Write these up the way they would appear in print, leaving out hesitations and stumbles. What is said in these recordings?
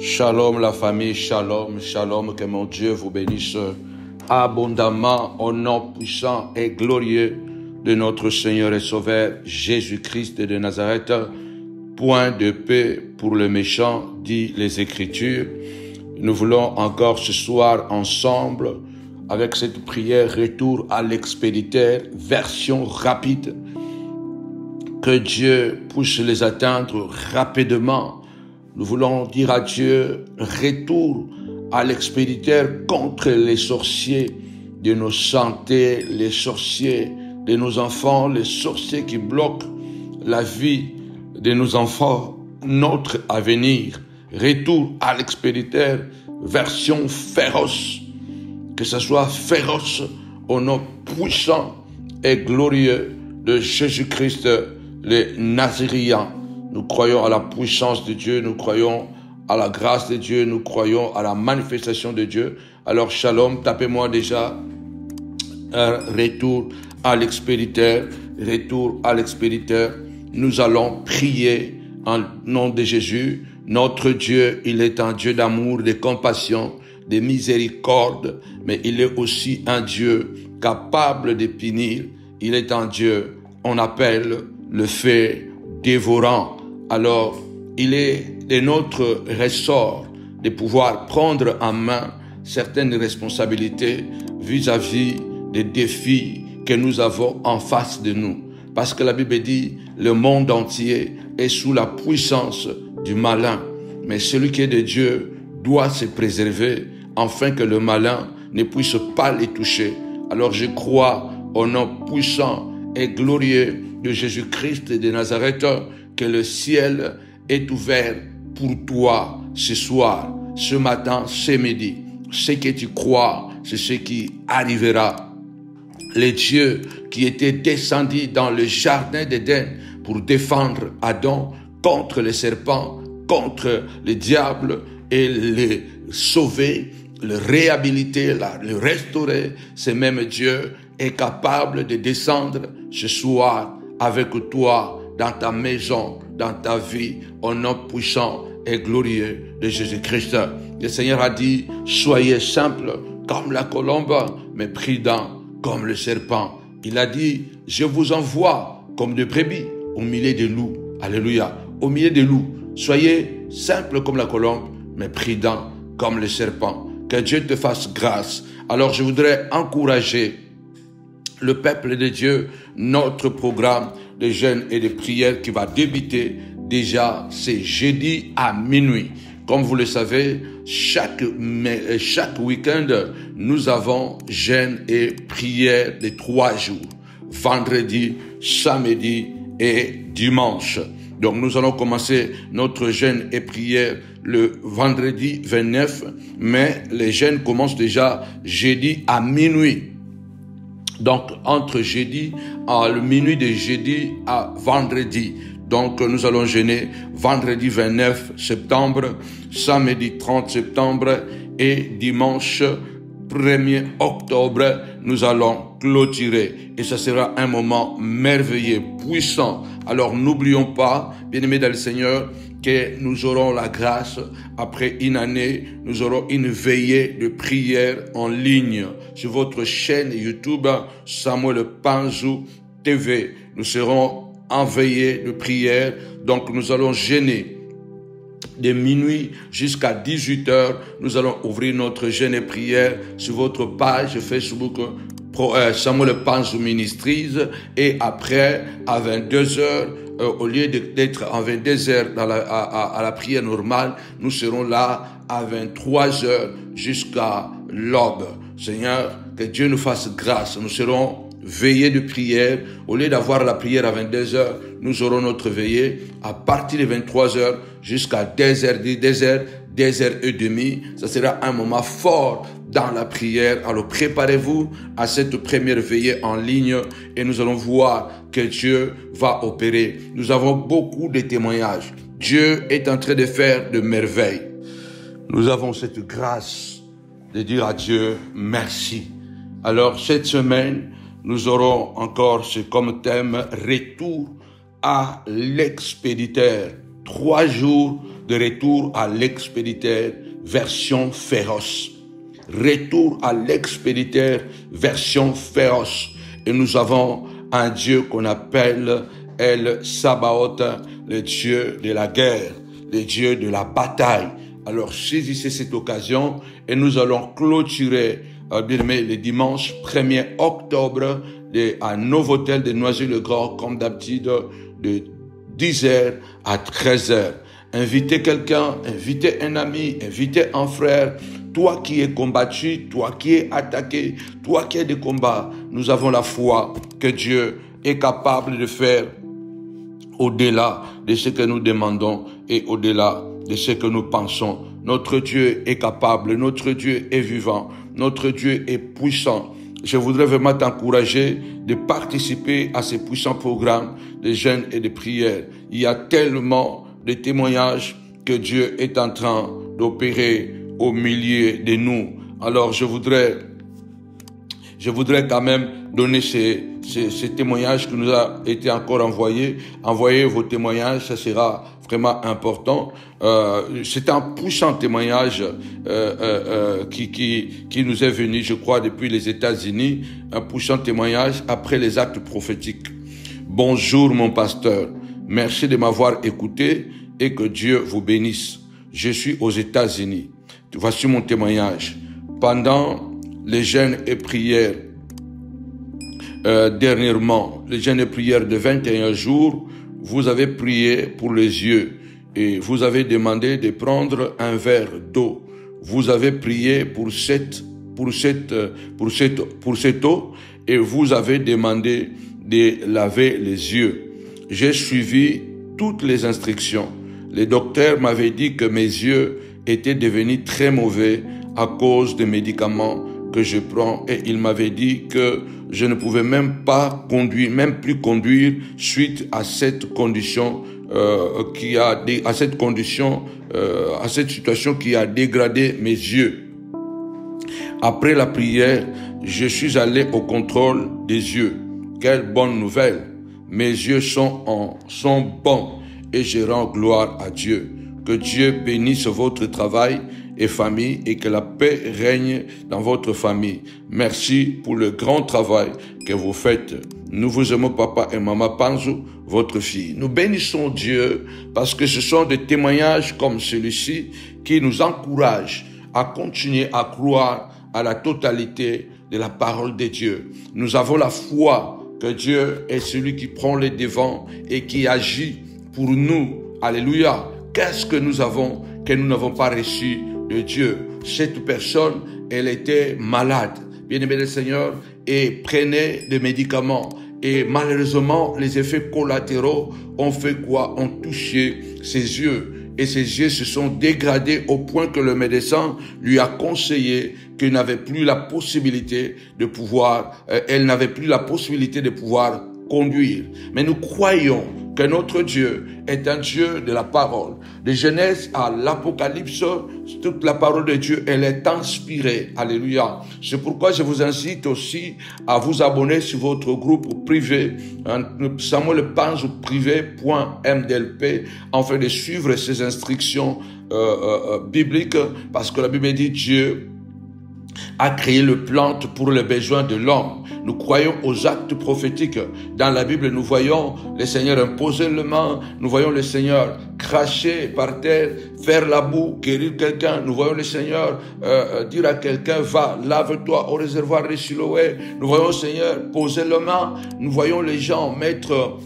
Shalom la famille, shalom, shalom, que mon Dieu vous bénisse abondamment au nom puissant et glorieux de notre Seigneur et Sauveur Jésus-Christ de Nazareth. Point de paix pour le méchant, dit les Écritures. Nous voulons encore ce soir ensemble, avec cette prière, retour à l'expéditeur, version rapide, que Dieu puisse les atteindre rapidement. Nous voulons dire à Dieu, retour à l'expéditeur contre les sorciers de nos santé, les sorciers de nos enfants, les sorciers qui bloquent la vie de nos enfants, notre avenir. Retour à l'expéditeur, version féroce. Que ce soit féroce au nom puissant et glorieux de Jésus-Christ, le Nazaréen. Nous croyons à la puissance de Dieu, nous croyons à la grâce de Dieu, nous croyons à la manifestation de Dieu. Alors shalom, tapez-moi déjà un retour à l'expéditeur, retour à l'expéditeur. Nous allons prier en nom de Jésus. Notre Dieu, il est un Dieu d'amour, de compassion, de miséricorde, mais il est aussi un Dieu capable de punir. Il est un Dieu, on appelle le feu dévorant. Alors, il est de notre ressort de pouvoir prendre en main certaines responsabilités vis-à-vis des défis que nous avons en face de nous. Parce que la Bible dit, le monde entier est sous la puissance du malin. Mais celui qui est de Dieu doit se préserver afin que le malin ne puisse pas les toucher. Alors je crois au nom puissant et glorieux de Jésus-Christ de Nazareth que le ciel est ouvert pour toi ce soir, ce matin, ce midi. Ce que tu crois, c'est ce qui arrivera. Le Dieu qui était descendu dans le jardin d'Éden pour défendre Adam contre les serpents, contre le diable et le sauver, le réhabiliter, le restaurer, ce même Dieu est capable de descendre ce soir avec toi dans ta maison, dans ta vie, au nom puissant et glorieux de Jésus-Christ. Le Seigneur a dit, soyez simples comme la colombe, mais prudents comme le serpent. Il a dit, je vous envoie comme des brebis au milieu des loups. Alléluia. Au milieu des loups. Soyez simples comme la colombe, mais prudents comme le serpent. Que Dieu te fasse grâce. Alors je voudrais encourager le peuple de Dieu, notre programme de jeûne et de prière qui va débuter déjà ce jeudi à minuit. Comme vous le savez, chaque week-end, nous avons jeûne et prière de 3 jours. Vendredi, samedi et dimanche. Donc nous allons commencer notre jeûne et prière le vendredi 29, mais les jeûnes commencent déjà jeudi à minuit. Donc entre le minuit de jeudi à vendredi. Donc nous allons jeûner vendredi 29 septembre, samedi 30 septembre et dimanche 1er octobre, nous allons clôturer. Et ça sera un moment merveilleux, puissant. Alors n'oublions pas, bien-aimés dans le Seigneur, que nous aurons la grâce, après une année, nous aurons une veillée de prière en ligne sur votre chaîne YouTube Samuel Panzou TV. Nous serons en veillée de prière, donc nous allons jeûner de minuit jusqu'à 18h. Nous allons ouvrir notre jeûne et prière sur votre page Facebook Samuel Panzou Ministries, et après à 22h, au lieu d'être à 22h à la prière normale, nous serons là à 23h jusqu'à l'aube. Seigneur, que Dieu nous fasse grâce. Nous serons veillée de prière. Au lieu d'avoir la prière à 22h, nous aurons notre veillée à partir de 23h jusqu'à 2h30. Ça sera un moment fort dans la prière. Alors préparez-vous à cette première veillée en ligne et nous allons voir que Dieu va opérer. Nous avons beaucoup de témoignages. Dieu est en train de faire de merveilles. Nous avons cette grâce de dire à Dieu merci. Alors cette semaine, nous aurons encore comme thème retour à l'expéditeur. 3 jours de retour à l'expéditeur version féroce. Retour à l'expéditeur version féroce. Et nous avons un Dieu qu'on appelle El Sabaoth, le Dieu de la guerre, le Dieu de la bataille. Alors saisissez cette occasion et nous allons clôturer le dimanche 1er octobre à Novotel de Noisy-le-Grand, comme d'habitude, de 10h à 13h. Invitez quelqu'un, invitez un ami, invitez un frère. Toi qui es combattu, toi qui es attaqué, toi qui es de combat, nous avons la foi que Dieu est capable de faire au-delà de ce que nous demandons et au-delà de ce que nous pensons. Notre Dieu est capable, notre Dieu est vivant, notre Dieu est puissant. Je voudrais vraiment t'encourager de participer à ces puissants programmes de jeûne et de prière. Il y a tellement de témoignages que Dieu est en train d'opérer au milieu de nous. Alors je voudrais quand même donner ces témoignages qui nous a été encore envoyés. Envoyez vos témoignages, ça sera vraiment important. C'est un puissant témoignage qui nous est venu, je crois, depuis les États-Unis. Un puissant témoignage après les actes prophétiques. Bonjour mon pasteur, merci de m'avoir écouté et que Dieu vous bénisse. Je suis aux États-Unis. Voici mon témoignage. Pendant les jeûnes et prières, dernièrement, les jeûnes et prières de 21 jours, vous avez prié pour les yeux et vous avez demandé de prendre un verre d'eau. Vous avez prié pour cette eau et vous avez demandé de laver les yeux. J'ai suivi toutes les instructions. Les docteurs m'avaient dit que mes yeux étaient devenus très mauvais à cause des médicaments que je prends et il m'avait dit que je ne pouvais même plus conduire suite à cette condition à cette situation qui a dégradé mes yeux. Après la prière, je suis allé au contrôle des yeux. Quelle bonne nouvelle! Mes yeux sont bons et je rends gloire à Dieu. Que Dieu bénisse votre travail et famille et que la paix règne dans votre famille. Merci pour le grand travail que vous faites. Nous vous aimons, papa et maman Panzo, votre fille. Nous bénissons Dieu parce que ce sont des témoignages comme celui-ci qui nous encouragent à continuer à croire à la totalité de la parole de Dieu. Nous avons la foi que Dieu est celui qui prend les devants et qui agit pour nous. Alléluia. Qu'est-ce que nous avons que nous n'avons pas reçu de Dieu? Cette personne, elle était malade, bien-aimé le Seigneur, et prenait des médicaments. Et malheureusement, les effets collatéraux ont fait quoi? Ont touché ses yeux. Et ses yeux se sont dégradés au point que le médecin lui a conseillé qu'il n'avait plus la possibilité de pouvoir, elle n'avait plus la possibilité de pouvoir conduire. Mais nous croyons que notre Dieu est un Dieu de la parole. De Genèse à l'Apocalypse, toute la parole de Dieu, elle est inspirée. Alléluia. C'est pourquoi je vous incite aussi à vous abonner sur votre groupe privé, samuelpanzo.privé.mdlp, afin de suivre ces instructions bibliques, parce que la Bible dit Dieu a créé le plante pour les besoins de l'homme. Nous croyons aux actes prophétiques. Dans la Bible, nous voyons le Seigneur imposer les mains, nous voyons le Seigneur cracher par terre, faire la boue, guérir quelqu'un. Nous voyons le Seigneur dire à quelqu'un, va, lave-toi au réservoir de Siloé. Nous voyons le Seigneur poser les mains. Nous voyons les gens mettre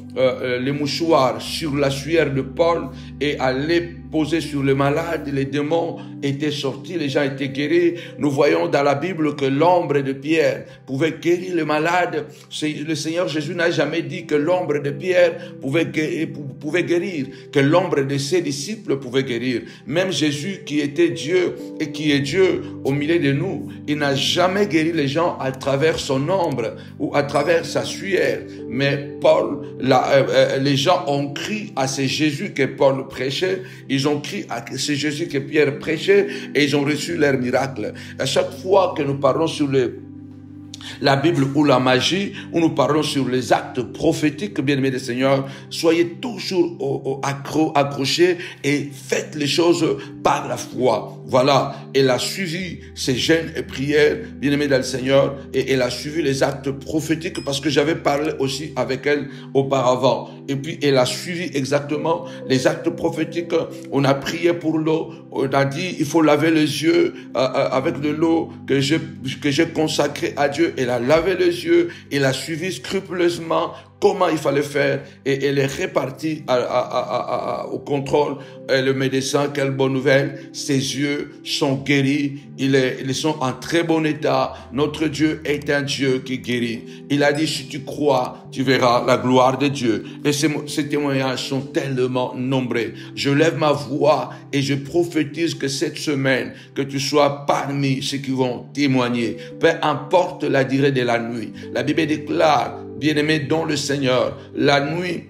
les mouchoirs sur la suaire de Paul et aller poser sur les malades. Les démons étaient sortis, les gens étaient guéris. Nous voyons dans la Bible que l'ombre de Pierre pouvait guérir les malades. Le Seigneur Jésus n'a jamais dit que l'ombre de Pierre pouvait guérir, que l'ombre de ses disciples pouvait guérir. Même Jésus qui était Dieu et qui est Dieu au milieu de nous, il n'a jamais guéri les gens à travers son ombre ou à travers sa suaire. Mais Paul, les gens ont crié à ce Jésus que Paul prêchait, ils ont crié à ce Jésus que Pierre prêchait et ils ont reçu leur miracle. À chaque fois que nous parlons sur la Bible ou la magie, où nous parlons sur les actes prophétiques, bien-aimés des Seigneurs, soyez toujours accrochés et faites les choses par la foi. Voilà. Elle a suivi ses jeûnes et prières, bien-aimés dans le Seigneur, et elle a suivi les actes prophétiques parce que j'avais parlé aussi avec elle auparavant. Et puis, elle a suivi exactement les actes prophétiques. On a prié pour l'eau. On a dit, il faut laver les yeux avec de l'eau que j'ai consacrée à Dieu. Elle a lavé les yeux. Elle a suivi scrupuleusement comment il fallait faire, et elle est répartie au contrôle. Le médecin, quelle bonne nouvelle, ses yeux sont guéris, ils sont en très bon état. Notre Dieu est un Dieu qui guérit. Il a dit, si tu crois, tu verras la gloire de Dieu. Et ces témoignages sont tellement nombreux. Je lève ma voix et je prophétise que cette semaine, que tu sois parmi ceux qui vont témoigner, peu importe la durée de la nuit. La Bible déclare, bien-aimés dans le Seigneur, la nuit,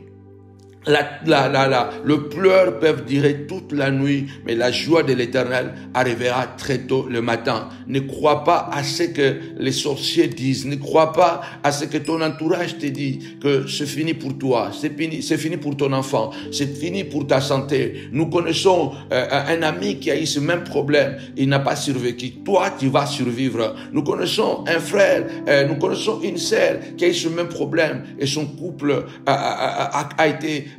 le pleur peut durer toute la nuit, mais la joie de l'Éternel arrivera très tôt le matin. Ne crois pas à ce que les sorciers disent, ne crois pas à ce que ton entourage te dit, que c'est fini pour toi, c'est fini pour ton enfant, c'est fini pour ta santé. Nous connaissons un ami qui a eu ce même problème, il n'a pas survécu. Toi, tu vas survivre. Nous connaissons un frère, nous connaissons une sœur qui a eu ce même problème et son couple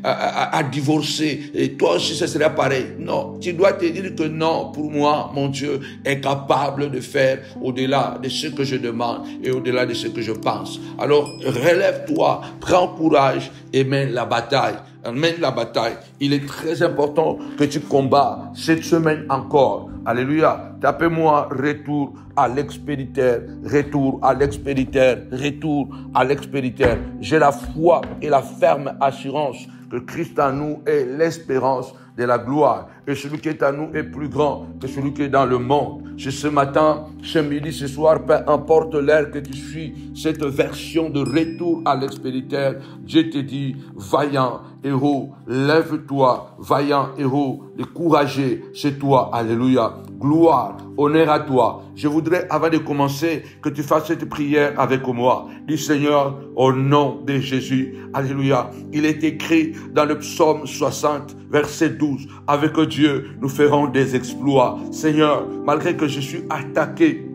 a divorcé, et toi aussi ce serait pareil. Non, tu dois te dire que non, pour moi, mon Dieu est capable de faire au-delà de ce que je demande et au-delà de ce que je pense. Alors, relève-toi, prends courage et mène la bataille. Mène la bataille. Il est très important que tu combats cette semaine encore. Alléluia. Tapez-moi retour à l'expéditeur, retour à l'expéditeur, retour à l'expéditeur. J'ai la foi et la ferme assurance que Christ en nous est l'espérance de la gloire. Et celui qui est en nous est plus grand que celui qui est dans le monde. C'est ce matin, ce midi, ce soir, peu importe l'heure que tu suis, cette version de retour à l'expéditeur, Dieu te dit, vaillant héros, lève-toi, vaillant héros, découragé, c'est toi, alléluia. Gloire, honneur à toi. Je voudrais, avant de commencer, que tu fasses cette prière avec moi. Dis, Seigneur, au nom de Jésus, alléluia. Il est écrit dans le psaume 60, verset 12, avec Dieu, nous ferons des exploits. Seigneur, malgré que je suis attaqué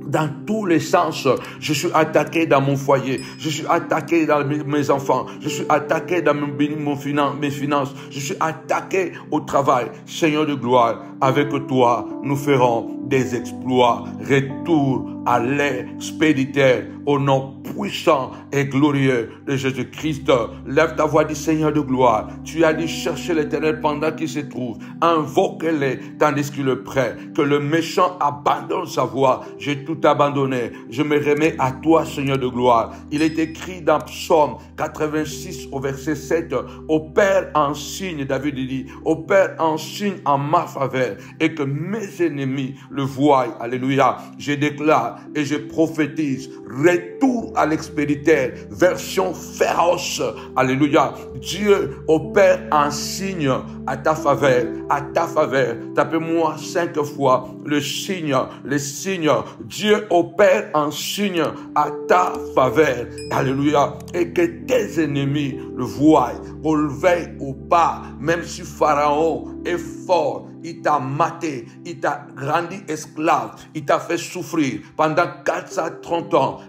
dans tous les sens, je suis attaqué dans mon foyer, je suis attaqué dans mes enfants, je suis attaqué dans mes finances, je suis attaqué au travail. Seigneur de gloire, avec toi, nous ferons des exploits. Retour à l'expéditeur au nom puissant et glorieux de Jésus-Christ. Lève ta voix, dis Seigneur de gloire. Tu as dit chercher l'Éternel pendant qu'il se trouve. Invoque-le tandis qu'il est prêt. Que le méchant abandonne sa voie. J'ai tout abandonné. Je me remets à toi, Seigneur de gloire. Il est écrit dans Psaume 86 au verset 7. Opère un signe, David dit, opère un signe en ma faveur et que mes ennemis le voient. Alléluia. Je déclare et je prophétise retour à l'expéditeur, version féroce. Alléluia. Dieu opère un signe à ta faveur, à ta faveur. Tapez-moi 5 fois le signe, le signe. Dieu opère un signe à ta faveur. Alléluia. Et que tes ennemis le voient, qu'on le veuille ou pas, même si Pharaon est fort, il t'a maté, il t'a rendu esclave, il t'a fait souffrir pendant 430 ans.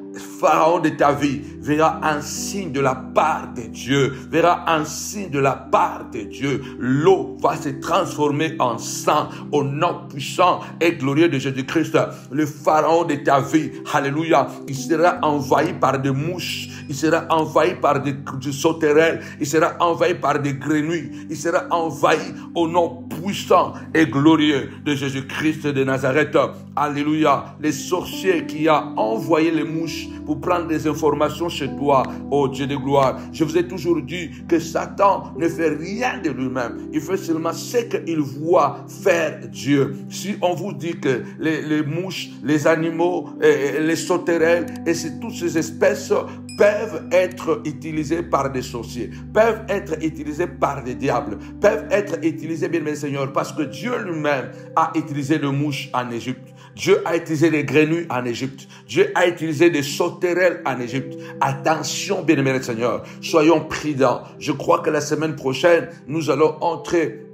Pharaon de ta vie verra un signe de la part de Dieu, verra un signe de la part de Dieu. L'eau va se transformer en sang au nom puissant et glorieux de Jésus-Christ. Le Pharaon de ta vie, alléluia, il sera envahi par des mouches, il sera envahi par des sauterelles, il sera envahi par des grenouilles, il sera envahi au nom puissant et glorieux de Jésus-Christ de Nazareth. Alléluia. Les sorciers qui ont envoyé les mouches pour prendre des informations chez toi, oh Dieu de gloire. Je vous ai toujours dit que Satan ne fait rien de lui-même. Il fait seulement ce qu'il voit faire Dieu. Si on vous dit que les mouches, les animaux, les sauterelles et toutes ces espèces peuvent être utilisés par des sorciers, peuvent être utilisés par des diables, peuvent être utilisés, bien aimé Seigneur, parce que Dieu lui-même a utilisé le mouche en Égypte. Dieu a utilisé les grenouilles en Égypte. Dieu a utilisé des sauterelles en Égypte. Attention, bien aimé Seigneur, soyons prudents. Je crois que la semaine prochaine, nous allons entrer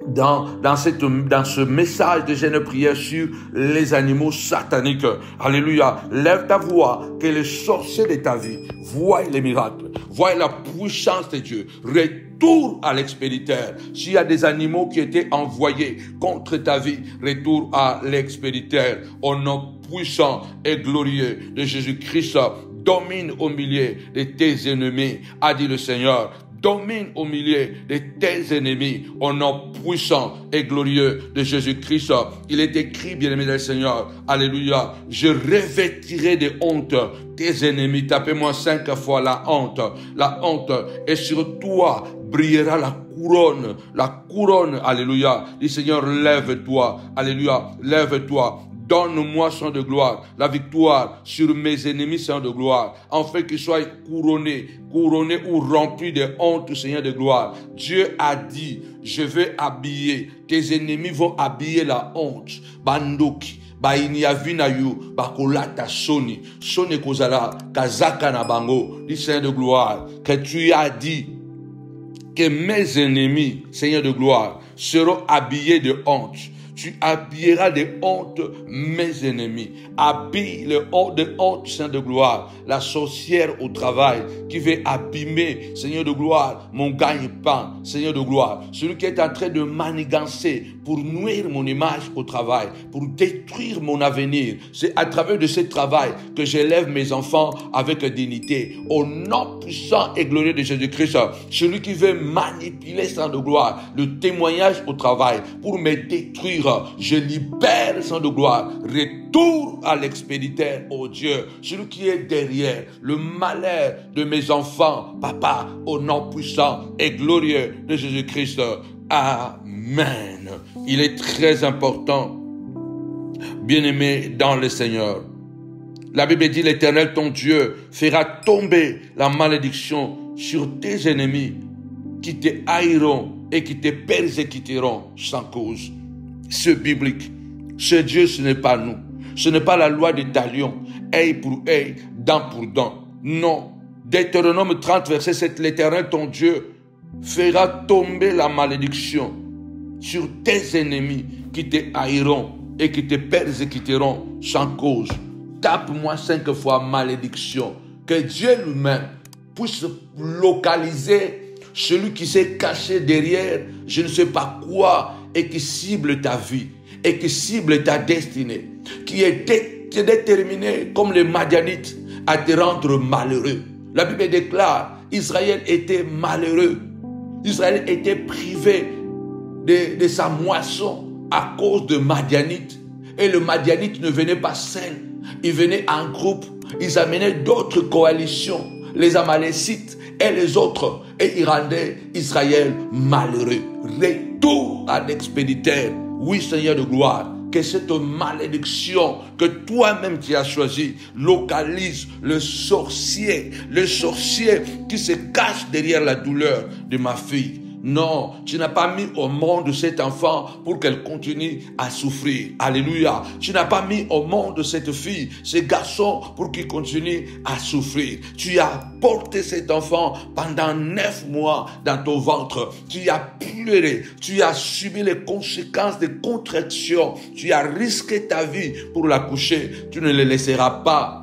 dans ce message de jeûne prière sur les animaux sataniques. Alléluia. Lève ta voix, que les sorciers de ta vie voient les miracles, voient la puissance de Dieu. Retour à l'expéditeur. S'il y a des animaux qui étaient envoyés contre ta vie, retour à l'expéditeur. Au nom puissant et glorieux de Jésus-Christ, domine au milieu de tes ennemis, a dit le Seigneur. Domine au milieu de tes ennemis, au nom puissant et glorieux de Jésus-Christ. Il est écrit, bien-aimé du Seigneur, alléluia, je revêtirai de honte tes ennemis. Tapez-moi 5 fois la honte, et sur toi brillera la couronne, alléluia. Dis Seigneur, lève-toi, alléluia, lève-toi. Donne-moi, Saint de gloire, la victoire sur mes ennemis, Saint de gloire, afin qu'ils soient couronnés ou remplis de honte, Seigneur de gloire. Dieu a dit, je vais habiller, tes ennemis vont habiller la honte. Bandoki. Bakolata soni kozala kazaka na bango. Dis Seigneur de gloire, que tu as dit que mes ennemis, Seigneur de gloire, seront habillés de honte. Tu habilleras de honte mes ennemis. Habille de honte, Seigneur de gloire, la sorcière au travail qui veut abîmer, Seigneur de gloire, mon gagne-pain, Seigneur de gloire. Celui qui est en train de manigancer pour nuire mon image au travail, pour détruire mon avenir. C'est à travers de ce travail que j'élève mes enfants avec dignité. Au nom puissant et glorieux de Jésus-Christ, celui qui veut manipuler, Seigneur de gloire, le témoignage au travail pour me détruire, je libère, Saint de gloire, retour à l'expéditeur, oh Dieu, celui qui est derrière le malheur de mes enfants, papa, au nom puissant et glorieux de Jésus-Christ. Amen. Il est très important, bien-aimé dans le Seigneur. La Bible dit, l'Éternel, ton Dieu, fera tomber la malédiction sur tes ennemis qui te haïront et qui te persécuteront sans cause. C'est biblique. Ce Dieu, ce n'est pas nous. Ce n'est pas la loi des talions. Œil pour œil, dent pour dent. Non. Deutéronome 30, verset 7. L'Éternel, ton Dieu, fera tomber la malédiction sur tes ennemis qui te haïront et qui te persécuteront sans cause. Tape-moi 5 fois malédiction. Que Dieu lui-même puisse localiser celui qui s'est caché derrière je ne sais pas quoi et qui cible ta vie et qui cible ta destinée, qui est déterminé comme les Madianites à te rendre malheureux. La Bible déclare, Israël était malheureux. Israël était privé de sa moisson à cause de Madianites. Et le Madianite ne venait pas seul, il venait en groupe. Ils amenaient d'autres coalitions, les Amalécites et les autres, et ils rendaient Israël malheureux. Retour à l'expéditeur. Oui, Seigneur de gloire, que cette malédiction que toi-même tu as choisie localise le sorcier qui se cache derrière la douleur de ma fille. Non, tu n'as pas mis au monde cet enfant pour qu'elle continue à souffrir. Alléluia. Tu n'as pas mis au monde cette fille, ce garçon pour qu'il continue à souffrir. Tu as porté cet enfant pendant 9 mois dans ton ventre. Tu as pleuré. Tu as subi les conséquences des contractions. Tu as risqué ta vie pour l'accoucher. Tu ne le laisseras pas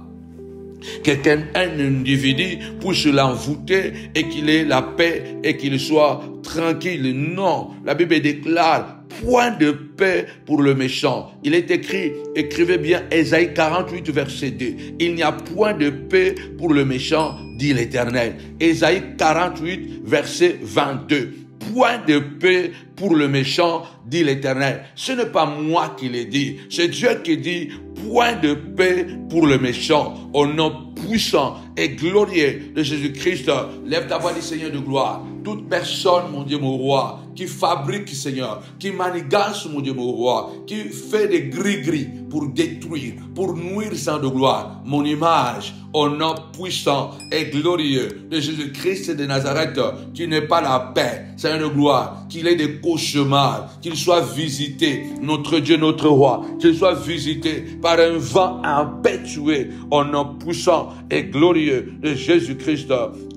qu'un individu puisse l'envoûter et qu'il ait la paix et qu'il soit tranquille. Non, la Bible déclare point de paix pour le méchant. Il est écrit, écrivez bien Ésaïe 48 verset 2. Il n'y a point de paix pour le méchant, dit l'Éternel. Ésaïe 48 verset 22. Point de paix pour le méchant, dit l'Éternel. Ce n'est pas moi qui l'ai dit, c'est Dieu qui dit point de paix pour le méchant. Au nom puissant et glorieux de Jésus-Christ. Lève ta voix, dis Seigneur de gloire. Toute personne, mon Dieu, mon roi, qui fabrique, Seigneur, qui manigance, mon Dieu, mon roi, qui fait des gris-gris pour détruire, pour nuire, Saint de gloire, mon image, au nom puissant et glorieux de Jésus-Christ de Nazareth, qui n'est pas la paix, Seigneur de gloire, qu'il ait des cauchemars, qu'il soit visité, notre Dieu, notre roi, qu'il soit visité par un vent impétueux, au nom puissant et glorieux de Jésus-Christ.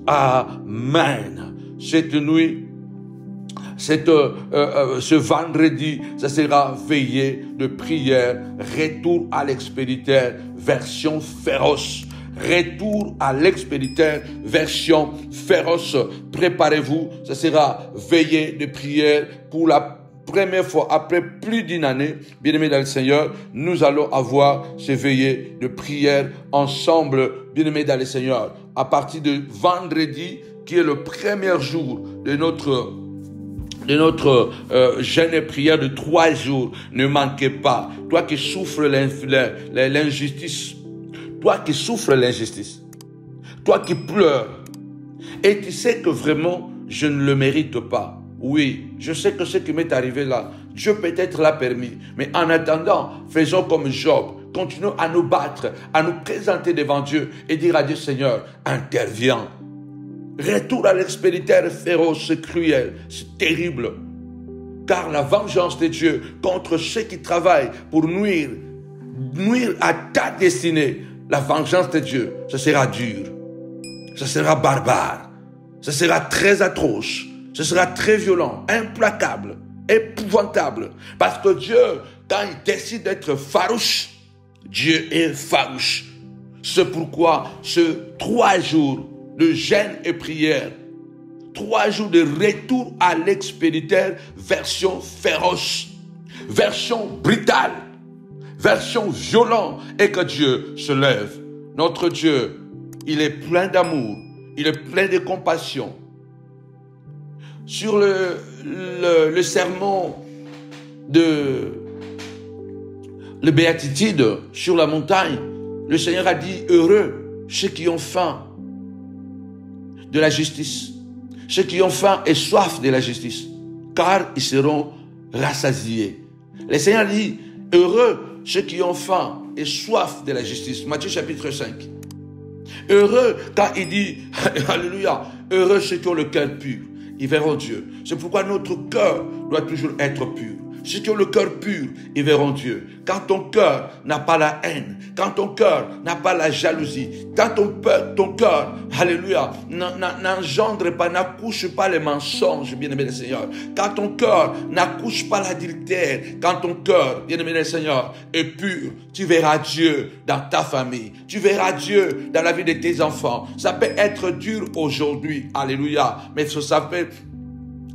Amen. Cette nuit, ce vendredi, ça sera veillée de prière, retour à l'expéditeur, version féroce. Retour à l'expéditeur, version féroce. Préparez-vous, ça sera veillée de prière pour la première fois après plus d'une année. Bien-aimés dans le Seigneur, nous allons avoir ces veillées de prière ensemble, bien-aimés dans le Seigneur. À partir de vendredi, qui est le premier jour de notre jeûne et prière de 3 jours, ne manquez pas. Toi qui souffres l'injustice, toi qui souffres l'injustice, toi qui pleures, et tu sais que vraiment, je ne le mérite pas. Oui, je sais que ce qui m'est arrivé là, Dieu peut-être l'a permis. Mais en attendant, faisons comme Job. Continuons à nous battre, à nous présenter devant Dieu et dire à Dieu, Seigneur, interviens. Retour à l'expéditeur féroce, c'est cruel, c'est terrible. Car la vengeance de Dieu contre ceux qui travaillent pour nuire à ta destinée, la vengeance de Dieu, ce sera dur, ce sera barbare, ce sera très atroce, ce sera très violent, implacable, épouvantable. Parce que Dieu, quand il décide d'être farouche, Dieu est farouche. C'est pourquoi ce 3 jours de jeûne et prière, 3 jours de retour à l'expéditeur, version féroce, version brutale, version violente, et que Dieu se lève. Notre Dieu, il est plein d'amour, il est plein de compassion. Sur le sermon de le béatitude sur la montagne, le Seigneur a dit, heureux ceux qui ont faim de la justice, ceux qui ont faim et soif de la justice, car ils seront rassasiés. Le Seigneur dit, heureux ceux qui ont faim et soif de la justice. Matthieu chapitre 5. Heureux quand il dit, alléluia, heureux ceux qui ont le cœur pur, ils verront Dieu. C'est pourquoi notre cœur doit toujours être pur. Ceux qui ont le cœur pur, ils verront Dieu. Quand ton cœur n'a pas la haine, quand ton cœur n'a pas la jalousie, quand ton cœur, alléluia, n'engendre pas, n'accouche pas les mensonges, bien-aimé le Seigneur. Quand ton cœur n'accouche pas l'adultère, quand ton cœur, bien-aimé le Seigneur, est pur, tu verras Dieu dans ta famille. Tu verras Dieu dans la vie de tes enfants. Ça peut être dur aujourd'hui, alléluia, mais ça peut...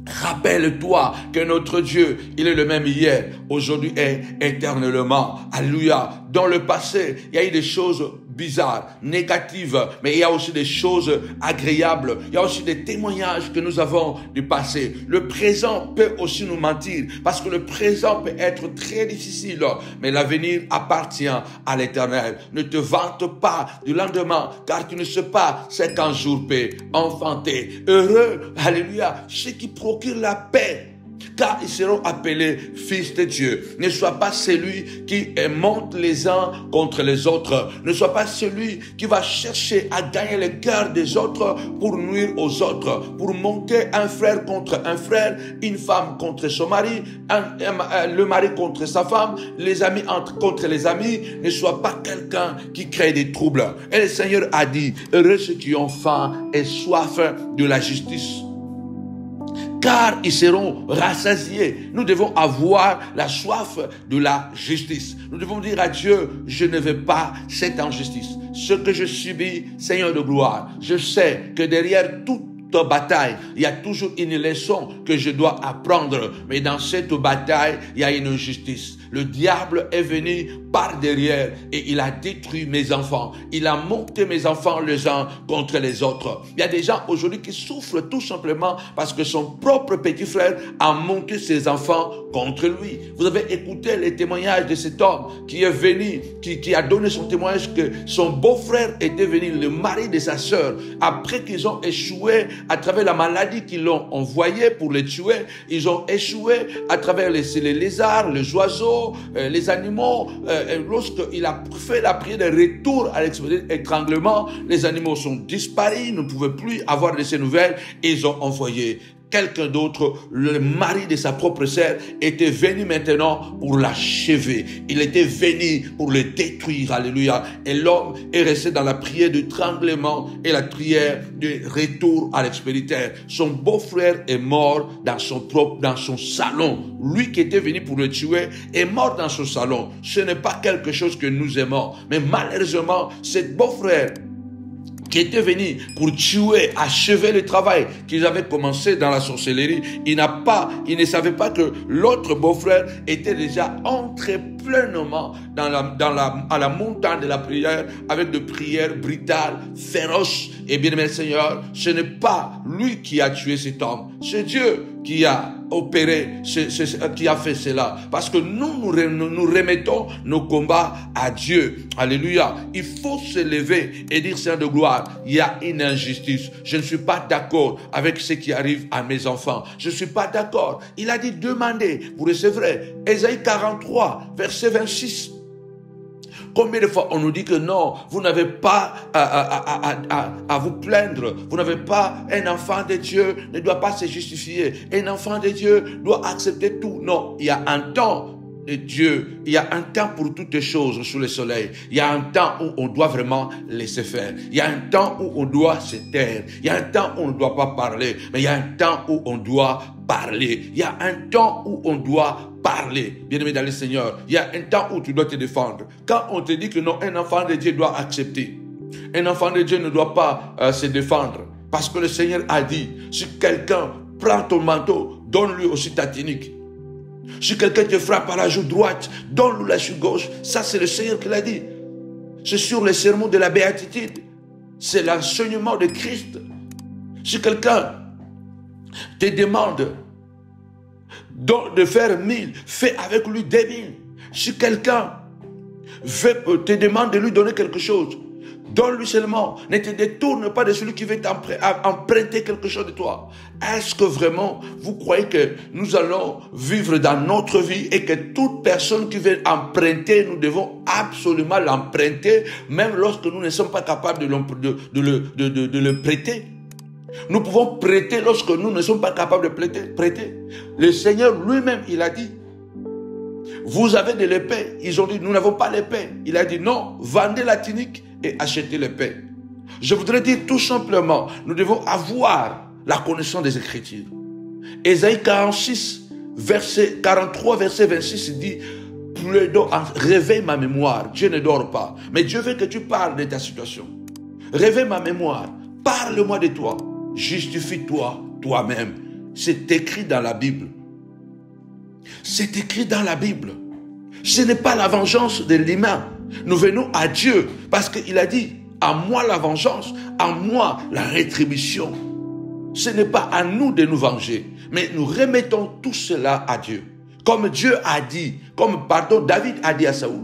Rappelle-toi que notre Dieu, il est le même hier, aujourd'hui et éternellement. Alléluia. Dans le passé, il y a eu des choses bizarres, négatives, mais il y a aussi des choses agréables. Il y a aussi des témoignages que nous avons du passé. Le présent peut aussi nous mentir, parce que le présent peut être très difficile, mais l'avenir appartient à l'Éternel. Ne te vante pas du lendemain, car tu ne sais pas ce qu'un jour peut enfanter. Heureux, alléluia, ceux qui procurent la paix, car ils seront appelés fils de Dieu. Ne sois pas celui qui monte les uns contre les autres. Ne sois pas celui qui va chercher à gagner le cœur des autres pour nuire aux autres, pour monter un frère contre un frère, une femme contre son mari, le mari contre sa femme, les amis contre les amis. Ne sois pas quelqu'un qui crée des troubles. Et le Seigneur a dit, heureux ceux qui ont faim et soif de la justice, car ils seront rassasiés. Nous devons avoir la soif de la justice. Nous devons dire à Dieu, je ne veux pas cette injustice. Ce que je subis, Seigneur de gloire, je sais que derrière toute bataille, il y a toujours une leçon que je dois apprendre. Mais dans cette bataille, il y a une injustice. Le diable est venu par derrière et il a détruit mes enfants. Il a monté mes enfants les uns contre les autres. Il y a des gens aujourd'hui qui souffrent tout simplement parce que son propre petit frère a monté ses enfants contre lui. Vous avez écouté les témoignages de cet homme qui est venu, qui a donné son témoignage que son beau-frère était venu, le mari de sa sœur, après qu'ils ont échoué à travers la maladie qu'ils l'ont envoyé pour les tuer. Ils ont échoué à travers les lézards, les oiseaux, les animaux. Lorsqu'il a fait la prière de retour à l'étranglement, les animaux sont disparus, ils ne pouvaient plus avoir de ces nouvelles. Ils ont envoyé quelqu'un d'autre, le mari de sa propre sœur, était venu maintenant pour l'achever. Il était venu pour le détruire. Alléluia. Et l'homme est resté dans la prière de tremblement et la prière de retour à l'expéditeur. Son beau-frère est mort dans son salon. Lui qui était venu pour le tuer est mort dans son salon. Ce n'est pas quelque chose que nous aimons. Mais malheureusement, cet beau-frère qui était venu pour tuer, achever le travail qu'ils avaient commencé dans la sorcellerie, il ne savait pas que l'autre beau-frère était déjà entré pleinement à la montagne de la prière avec des prières brutales, féroces. Et bien aimé Seigneur, ce n'est pas lui qui a tué cet homme, c'est Dieu qui a opéré, qui a fait cela. Parce que nous remettons nos combats à Dieu. Alléluia. Il faut se lever et dire, Seigneur de gloire, il y a une injustice. Je ne suis pas d'accord avec ce qui arrive à mes enfants. Je ne suis pas d'accord. Il a dit, demandez, vous recevrez. Ésaïe 43, verset 26. Combien de fois on nous dit que non, vous n'avez pas à vous plaindre. Vous n'avez pas, un enfant de Dieu ne doit pas se justifier. Un enfant de Dieu doit accepter tout. Non, il y a un temps de Dieu. Il y a un temps pour toutes les choses sous le soleil. Il y a un temps où on doit vraiment laisser faire. Il y a un temps où on doit se taire. Il y a un temps où on ne doit pas parler. Mais il y a un temps où on doit parler. Il y a un temps où on doit parler. Bien-aimé dans le Seigneur, il y a un temps où tu dois te défendre. Quand on te dit que non, un enfant de Dieu doit accepter. Un enfant de Dieu ne doit pas se défendre. Parce que le Seigneur a dit, si quelqu'un prend ton manteau, donne-lui aussi ta tunique. Si quelqu'un te frappe à la joue droite, donne-lui la joue gauche. Ça, c'est le Seigneur qui l'a dit. C'est sur le sermon de la béatitude. C'est l'enseignement de Christ. Si quelqu'un te demande de faire 1000, fais avec lui 2000. Si quelqu'un te demande de lui donner quelque chose, donne-lui seulement. Ne te détourne pas de celui qui veut emprunter quelque chose de toi. Est-ce que vraiment vous croyez que nous allons vivre dans notre vie et que toute personne qui veut emprunter, nous devons absolument l'emprunter, même lorsque nous ne sommes pas capables de le prêter? Nous pouvons prêter lorsque nous ne sommes pas capables de prêter. Le Seigneur lui-même, il a dit, vous avez de l'épée. Ils ont dit, nous n'avons pas l'épée. Il a dit, non, vendez la tunique et achetez l'épée. Je voudrais dire tout simplement, nous devons avoir la connaissance des Écritures. Ésaïe 43, verset 26 dit, réveille ma mémoire. Dieu ne dort pas. Mais Dieu veut que tu parles de ta situation. Réveille ma mémoire. Parle-moi de toi. Justifie-toi toi-même. C'est écrit dans la Bible. C'est écrit dans la Bible. Ce n'est pas la vengeance de l'humain. Nous venons à Dieu parce qu'il a dit, à moi la vengeance, à moi la rétribution. Ce n'est pas à nous de nous venger, mais nous remettons tout cela à Dieu. Comme Dieu a dit, David a dit à Saoul,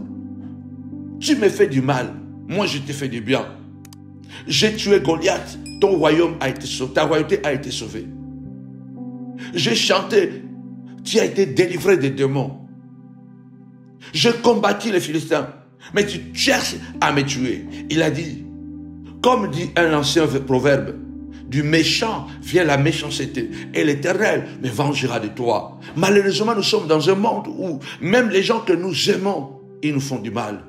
tu me fais du mal, moi je te fais du bien. J'ai tué Goliath, ton royaume a été sauvé, ta royauté a été sauvée. J'ai chanté, tu as été délivré des démons. J'ai combattu les Philistins, mais tu cherches à me tuer. Il a dit, comme dit un ancien proverbe, du méchant vient la méchanceté et l'Éternel me vengera de toi. Malheureusement, nous sommes dans un monde où même les gens que nous aimons, ils nous font du mal.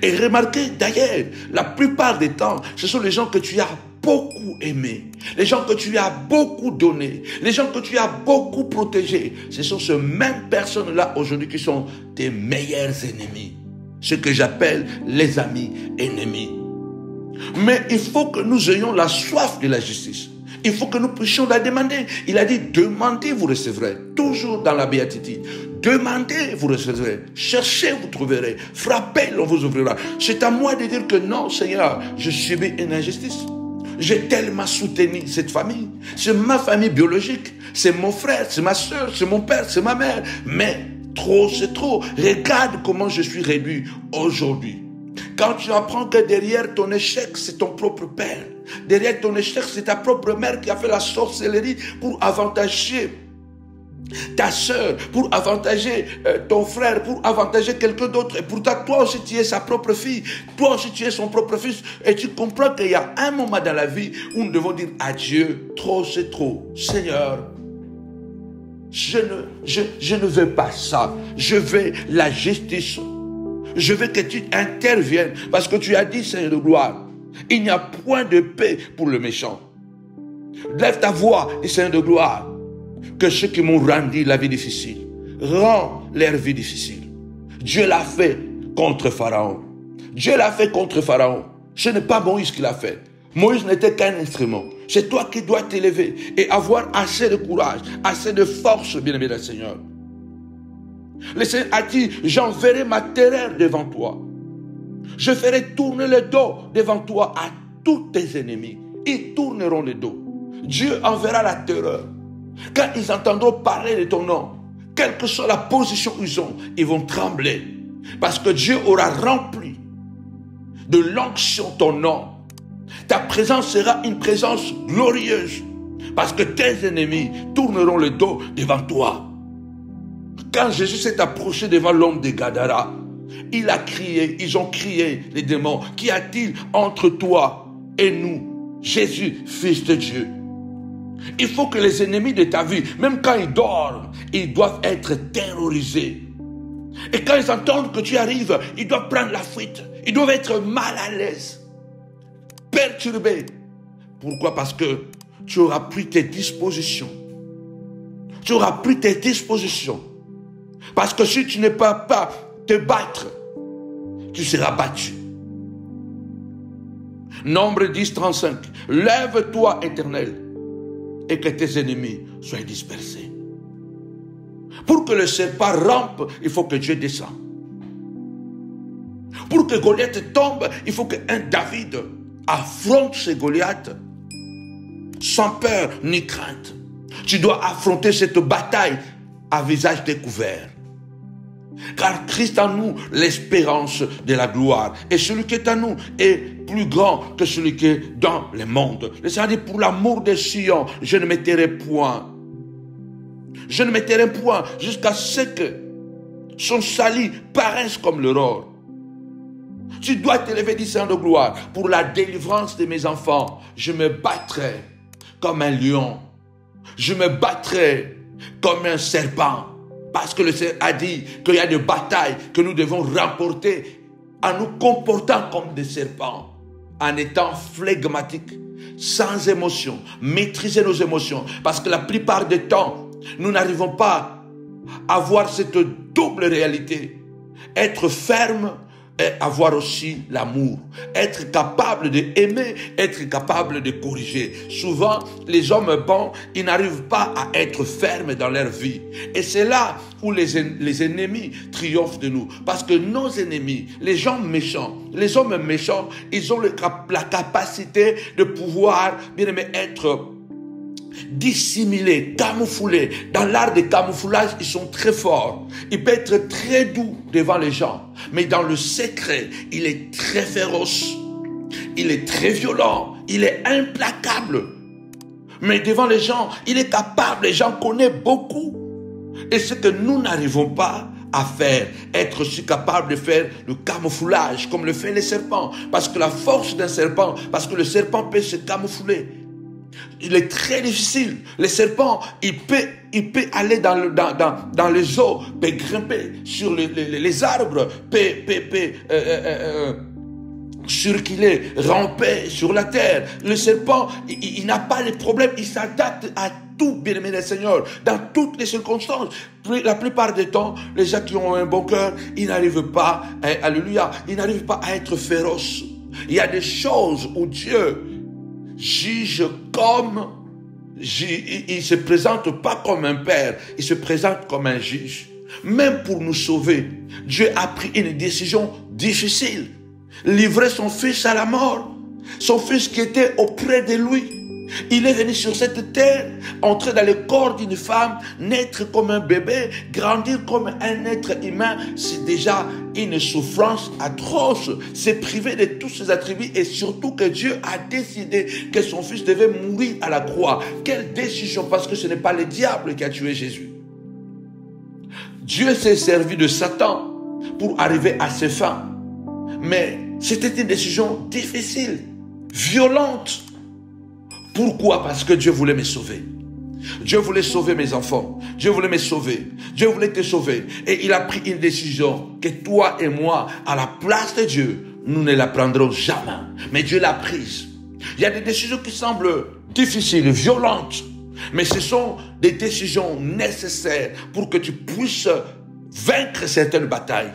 Et remarquez d'ailleurs, la plupart des temps, ce sont les gens que tu as beaucoup aimés, les gens que tu as beaucoup donnés, les gens que tu as beaucoup protégés. Ce sont ces mêmes personnes-là aujourd'hui qui sont tes meilleurs ennemis. Ce que j'appelle les amis ennemis. Mais il faut que nous ayons la soif de la justice. Il faut que nous puissions la demander. Il a dit, demandez, vous recevrez. Toujours dans la béatitude. Demandez, vous recevrez. Cherchez, vous trouverez. Frappez, on vous ouvrira. C'est à moi de dire que non, Seigneur, je subis une injustice. J'ai tellement soutenu cette famille. C'est ma famille biologique. C'est mon frère, c'est ma soeur, c'est mon père, c'est ma mère. Mais trop, c'est trop. Regarde comment je suis réduit aujourd'hui. Quand tu apprends que derrière ton échec, c'est ton propre père. Derrière ton échec, c'est ta propre mère qui a fait la sorcellerie pour avantager ta soeur, pour avantager ton frère, pour avantager quelqu'un d'autre. Et pourtant, toi aussi, tu es sa propre fille. Toi aussi, tu es son propre fils. Et tu comprends qu'il y a un moment dans la vie où nous devons dire adieu. Trop, c'est trop. Seigneur, je ne veux pas ça. Je veux la justice. Je veux que tu interviennes. Parce que tu as dit, Seigneur de gloire, il n'y a point de paix pour le méchant. Lève ta voix, Seigneur de gloire, que ceux qui m'ont rendu la vie difficile, rend leur vie difficile. Dieu l'a fait contre Pharaon. Dieu l'a fait contre Pharaon. Ce n'est pas Moïse qui l'a fait. Moïse n'était qu'un instrument. C'est toi qui dois t'élever et avoir assez de courage, assez de force, bien-aimé Seigneur. Le Seigneur a dit, j'enverrai ma terreur devant toi. Je ferai tourner le dos devant toi à tous tes ennemis. Ils tourneront le dos. Dieu enverra la terreur. Quand ils entendront parler de ton nom, quelle que soit la position qu'ils ont, ils vont trembler. Parce que Dieu aura rempli de l'onction ton nom. Ta présence sera une présence glorieuse. Parce que tes ennemis tourneront le dos devant toi. Quand Jésus s'est approché devant l'homme de Gadara, il a crié, ils ont crié, les démons, qu'y a-t-il entre toi et nous, Jésus, Fils de Dieu? Il faut que les ennemis de ta vie, même quand ils dorment, ils doivent être terrorisés. Et quand ils entendent que tu arrives, ils doivent prendre la fuite. Ils doivent être mal à l'aise, perturbés. Pourquoi? Parce que tu auras pris tes dispositions. Tu auras pris tes dispositions. Parce que si tu ne peux pas te battre, tu seras battu. Nombre 10, 35. Lève-toi, Éternel, et que tes ennemis soient dispersés. Pour que le serpent rampe, il faut que Dieu descende. Pour que Goliath tombe, il faut qu'un David affronte ces Goliaths sans peur ni crainte. Tu dois affronter cette bataille à visage découvert. Car Christ en nous, l'espérance de la gloire. Et celui qui est en nous est plus grand que celui qui est dans le monde. Le Seigneur dit, pour l'amour de Sion, je ne me tairai point. Je ne me tairai point jusqu'à ce que son salut paraisse comme l'aurore. Tu dois t'élever, dit Seigneur de gloire, pour la délivrance de mes enfants. Je me battrai comme un lion. Je me battrai comme un serpent. Parce que le Seigneur a dit qu'il y a des batailles que nous devons remporter en nous comportant comme des serpents, en étant flegmatiques, sans émotion, maîtriser nos émotions. Parce que la plupart du temps, nous n'arrivons pas à avoir cette double réalité. Être ferme et avoir aussi l'amour. Être capable d'aimer, être capable de corriger. Souvent, les hommes bons, ils n'arrivent pas à être fermes dans leur vie. Et c'est là où les ennemis triomphent de nous. Parce que nos ennemis, les gens méchants, les hommes méchants, ils ont la capacité de pouvoir, bien aimé, être dissimulés, camouflés. Dans l'art de camouflage, ils sont très forts. Il peut être très doux devant les gens, mais dans le secret, il est très féroce. Il est très violent. Il est implacable. Mais devant les gens, il est capable. Les gens connaissent beaucoup. Et ce que nous n'arrivons pas à faire, être aussi capable de faire le camouflage comme le fait les serpents. Parce que la force d'un serpent, parce que le serpent peut se camoufler. Il est très difficile. Le serpent, il peut aller dans les eaux, peut grimper sur les arbres, peut circuler, ramper sur la terre. Le serpent, il n'a pas de problème, il s'adapte à tout, bien-aimé le Seigneur, dans toutes les circonstances. La plupart du temps, les gens qui ont un bon cœur, ils n'arrivent pas, alléluia, ils n'arrivent pas à être féroces. Il y a des choses où Dieu juge comme il se présente pas comme un père, il se présente comme un juge. Même pour nous sauver, Dieu a pris une décision difficile. Livrer son fils à la mort. Son fils qui était auprès de lui. Il est venu sur cette terre, entrer dans le corps d'une femme, naître comme un bébé, grandir comme un être humain. C'est déjà une souffrance atroce. C'est privé de tous ses attributs et surtout que Dieu a décidé que son fils devait mourir à la croix. Quelle décision, parce que ce n'est pas le diable qui a tué Jésus. Dieu s'est servi de Satan pour arriver à ses fins. Mais c'était une décision difficile, violente. Pourquoi? Parce que Dieu voulait me sauver. Dieu voulait sauver mes enfants. Dieu voulait me sauver. Dieu voulait te sauver. Et il a pris une décision que toi et moi, à la place de Dieu, nous ne la prendrons jamais. Mais Dieu l'a prise. Il y a des décisions qui semblent difficiles, violentes. Mais ce sont des décisions nécessaires pour que tu puisses vaincre certaines batailles.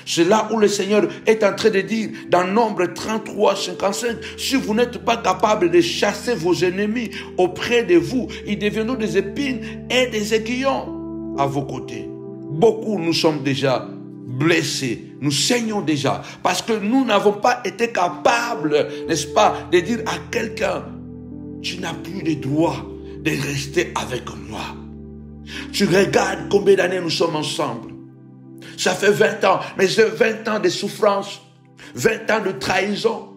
C'est là où le Seigneur est en train de dire dans Nombre 33, 55, si vous n'êtes pas capable de chasser vos ennemis auprès de vous, ils deviendront des épines et des aiguillons à vos côtés. Beaucoup nous sommes déjà blessés, nous saignons déjà, parce que nous n'avons pas été capables, n'est-ce pas, de dire à quelqu'un, tu n'as plus le droit de rester avec moi. Tu regardes combien d'années nous sommes ensemble. Ça fait 20 ans, mais c'est 20 ans de souffrance, 20 ans de trahison,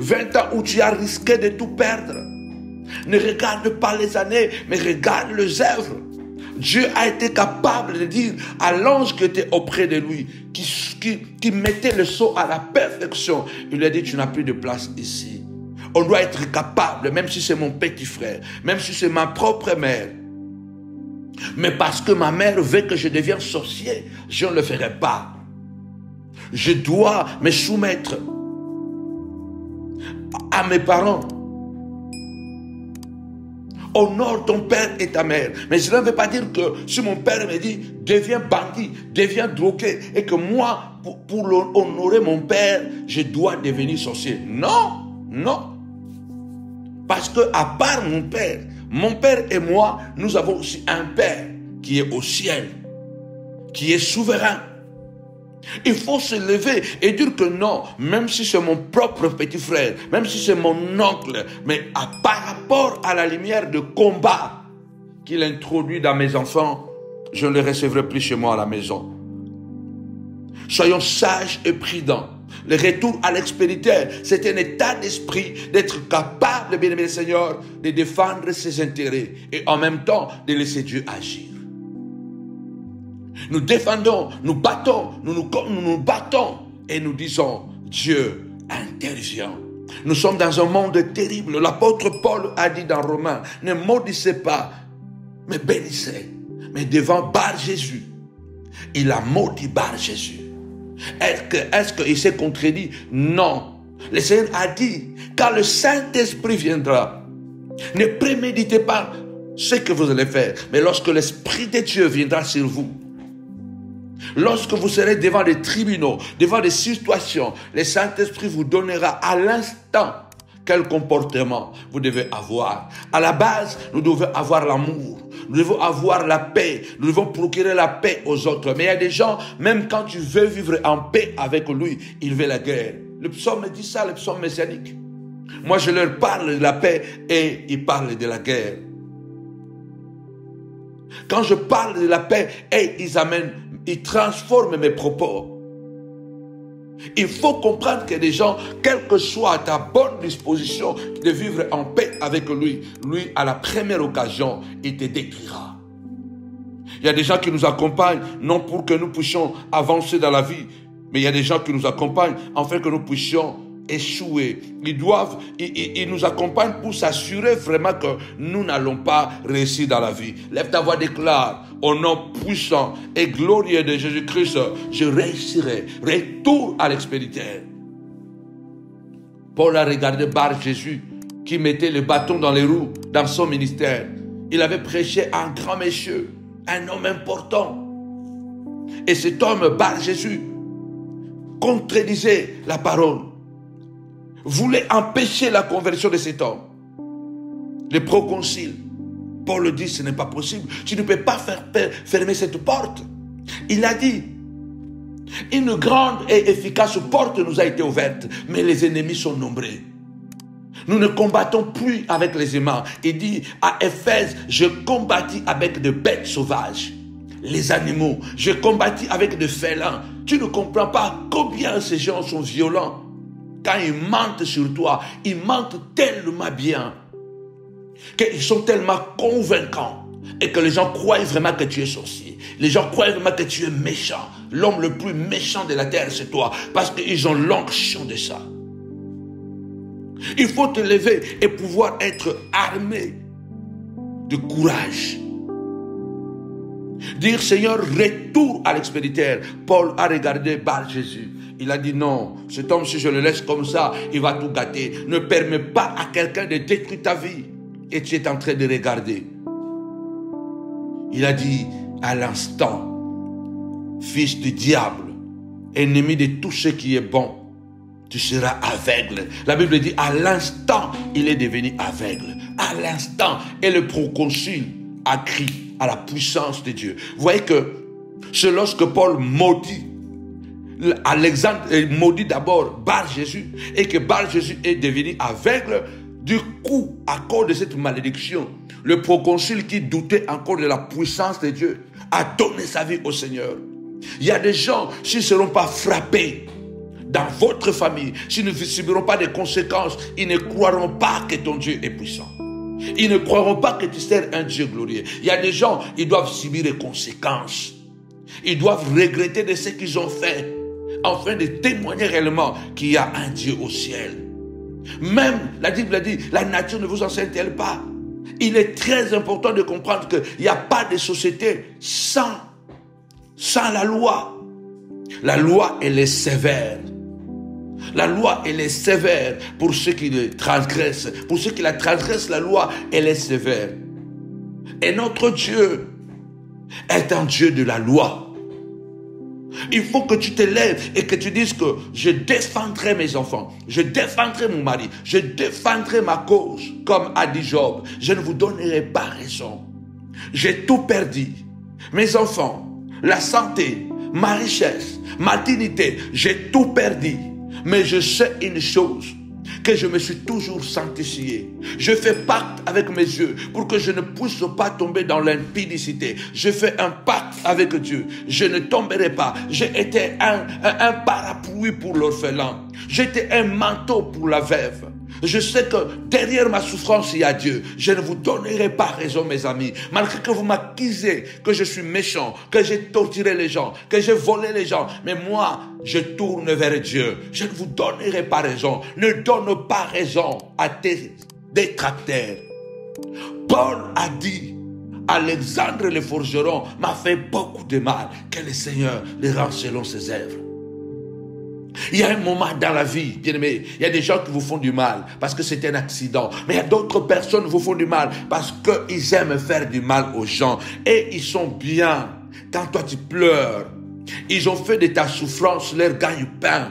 20 ans où tu as risqué de tout perdre. Ne regarde pas les années, mais regarde les œuvres. Dieu a été capable de dire à l'ange qui était auprès de lui, qui mettait le sceau à la perfection, il lui a dit, tu n'as plus de place ici. On doit être capable, même si c'est mon petit frère, même si c'est ma propre mère. Mais parce que ma mère veut que je devienne sorcier, je ne le ferai pas. Je dois me soumettre à mes parents. Honore ton père et ta mère. Mais cela ne veut pas dire que si mon père me dit, deviens bandit, deviens drogué, et que moi, pour honorer mon père, je dois devenir sorcier. Non, non. Parce que à part mon père et moi, nous avons aussi un Père qui est au ciel, qui est souverain. Il faut se lever et dire que non, même si c'est mon propre petit frère, même si c'est mon oncle, mais par rapport à la lumière de combat qu'il introduit dans mes enfants, je ne les recevrai plus chez moi à la maison. Soyons sages et prudents. Le retour à l'expérité, c'est un état d'esprit d'être capable, bien aimé le Seigneur, de défendre ses intérêts et en même temps de laisser Dieu agir. Nous défendons, nous battons, nous battons et nous disons, Dieu intervient. Nous sommes dans un monde terrible. L'apôtre Paul a dit dans Romains, ne maudissez pas, mais bénissez. Mais devant Bar Jésus, il a maudit Bar Jésus. Est-ce qu'il s'est contredit? Non. Le Seigneur a dit, quand le Saint-Esprit viendra, ne préméditez pas ce que vous allez faire, mais lorsque l'Esprit de Dieu viendra sur vous, lorsque vous serez devant des tribunaux, devant des situations, le Saint-Esprit vous donnera à l'instant quel comportement vous devez avoir. À la base, nous devons avoir l'amour. Nous devons avoir la paix. Nous devons procurer la paix aux autres. Mais il y a des gens, même quand tu veux vivre en paix avec lui, il veut la guerre. Le psaume dit ça, le psaume messianique. Moi, je leur parle de la paix et ils parlent de la guerre. Quand je parle de la paix, ils transforment mes propos. Il faut comprendre que les gens, quelle que soit ta bonne disposition de vivre en paix avec lui, à la première occasion, il te détruira. Il y a des gens qui nous accompagnent, non pour que nous puissions avancer dans la vie, mais il y a des gens qui nous accompagnent afin que nous puissions échouer. Ils nous accompagnent pour s'assurer vraiment que nous n'allons pas réussir dans la vie. Lève ta voix, déclare, au nom puissant et glorieux de Jésus-Christ, je réussirai. Retour à l'expéditeur. Paul a regardé Bar Jésus qui mettait le bâton dans les roues dans son ministère. Il avait prêché à un grand monsieur, un homme important. Et cet homme, Bar Jésus, contredisait la parole, voulait empêcher la conversion de cet homme. le proconsul. Paul dit, ce n'est pas possible. Tu ne peux pas fermer cette porte. Il a dit, une grande et efficace porte nous a été ouverte, mais les ennemis sont nombreux. Nous ne combattons plus avec les humains. Il dit à Éphèse, je combattis avec de bêtes sauvages, les animaux. Je combattis avec de félins. Tu ne comprends pas combien ces gens sont violents. Quand ils mentent sur toi, ils mentent tellement bien, qu'ils sont tellement convaincants et que les gens croient vraiment que tu es sorcier. Les gens croient vraiment que tu es méchant. L'homme le plus méchant de la terre, c'est toi, parce qu'ils ont l'onction de ça. Il faut te lever et pouvoir être armé de courage. Dire, Seigneur, retour à l'expéditeur. Paul a regardé Bar Jésus. Il a dit non, cet homme, si je le laisse comme ça, il va tout gâter. Ne permets pas à quelqu'un de détruire ta vie. Et tu es en train de regarder. Il a dit, à l'instant, fils du diable, ennemi de tout ce qui est bon, tu seras aveugle. La Bible dit, à l'instant, il est devenu aveugle. À l'instant, et le proconsul a crié à la puissance de Dieu. Vous voyez que c'est lorsque Paul maudit Alexandre, maudit d'abord Bar Jésus, et que Bar Jésus est devenu aveugle. Du coup, à cause de cette malédiction, le proconsul qui doutait encore de la puissance de Dieu a donné sa vie au Seigneur. Il y a des gens, s'ils ne seront pas frappés dans votre famille, s'ils ne subiront pas des conséquences, ils ne croiront pas que ton Dieu est puissant. Ils ne croiront pas que tu sers un Dieu glorieux. Il y a des gens, ils doivent subir les conséquences. Ils doivent regretter de ce qu'ils ont fait, afin de témoigner réellement qu'il y a un Dieu au ciel. Même, la Bible a dit, la nature ne vous enseigne-t-elle pas? Il est très important de comprendre qu'il n'y a pas de société sans la loi. La loi, elle est sévère. La loi, elle est sévère pour ceux qui le transgressent. Pour ceux qui la transgressent, la loi, elle est sévère. Et notre Dieu est un Dieu de la loi. Il faut que tu te lèves et que tu dises que je défendrai mes enfants, je défendrai mon mari, je défendrai ma cause, comme a dit Job. Je ne vous donnerai pas raison. J'ai tout perdu. Mes enfants, la santé, ma richesse, ma dignité, j'ai tout perdu. Mais je sais une chose, que je me suis toujours sanctifié. Je fais pacte avec mes yeux pour que je ne puisse pas tomber dans l'impudicité. Je fais un pacte avec Dieu. Je ne tomberai pas. J'ai été un parapluie pour l'orphelin. J'étais un manteau pour la veuve. Je sais que derrière ma souffrance, il y a Dieu. Je ne vous donnerai pas raison, mes amis. Malgré que vous m'accusez que je suis méchant, que j'ai torturé les gens, que j'ai volé les gens. Mais moi, je tourne vers Dieu. Je ne vous donnerai pas raison. Ne donne pas raison à tes détracteurs. Paul a dit, Alexandre le forgeron m'a fait beaucoup de mal. Que le Seigneur le rend selon ses œuvres. Il y a un moment dans la vie, bien aimé, il y a des gens qui vous font du mal parce que c'est un accident. Mais il y a d'autres personnes qui vous font du mal parce qu'ils aiment faire du mal aux gens. Et ils sont bien. Quand toi tu pleures, ils ont fait de ta souffrance leur gagne-pain.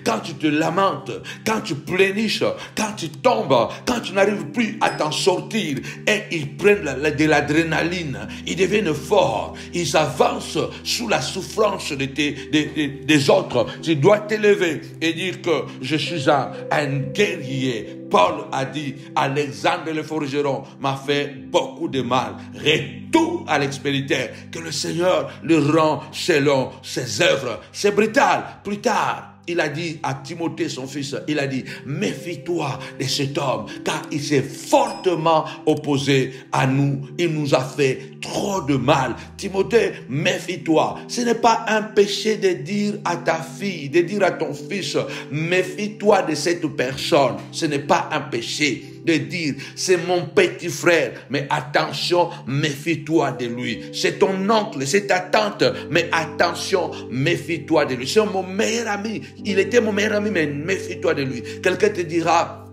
Quand tu te lamentes, quand tu pleurniches, quand tu tombes, quand tu n'arrives plus à t'en sortir, et ils prennent de l'adrénaline, ils deviennent forts, ils avancent sous la souffrance des autres. Tu dois t'élever et dire que je suis un guerrier. Paul a dit, Alexandre le forgeron m'a fait beaucoup de mal. Retour à l'expéditeur, que le Seigneur le rend selon ses œuvres. C'est brutal. Plus tard, il a dit à Timothée, son fils, il a dit, méfie-toi de cet homme, car il s'est fortement opposé à nous. Il nous a fait trop de mal. Timothée, méfie-toi. Ce n'est pas un péché de dire à ta fille, de dire à ton fils, méfie-toi de cette personne. Ce n'est pas un péché de dire, c'est mon petit frère, mais attention, méfie-toi de lui. C'est ton oncle, c'est ta tante, mais attention, méfie-toi de lui. C'est mon meilleur ami. Il était mon meilleur ami, mais méfie-toi de lui. Quelqu'un te dira,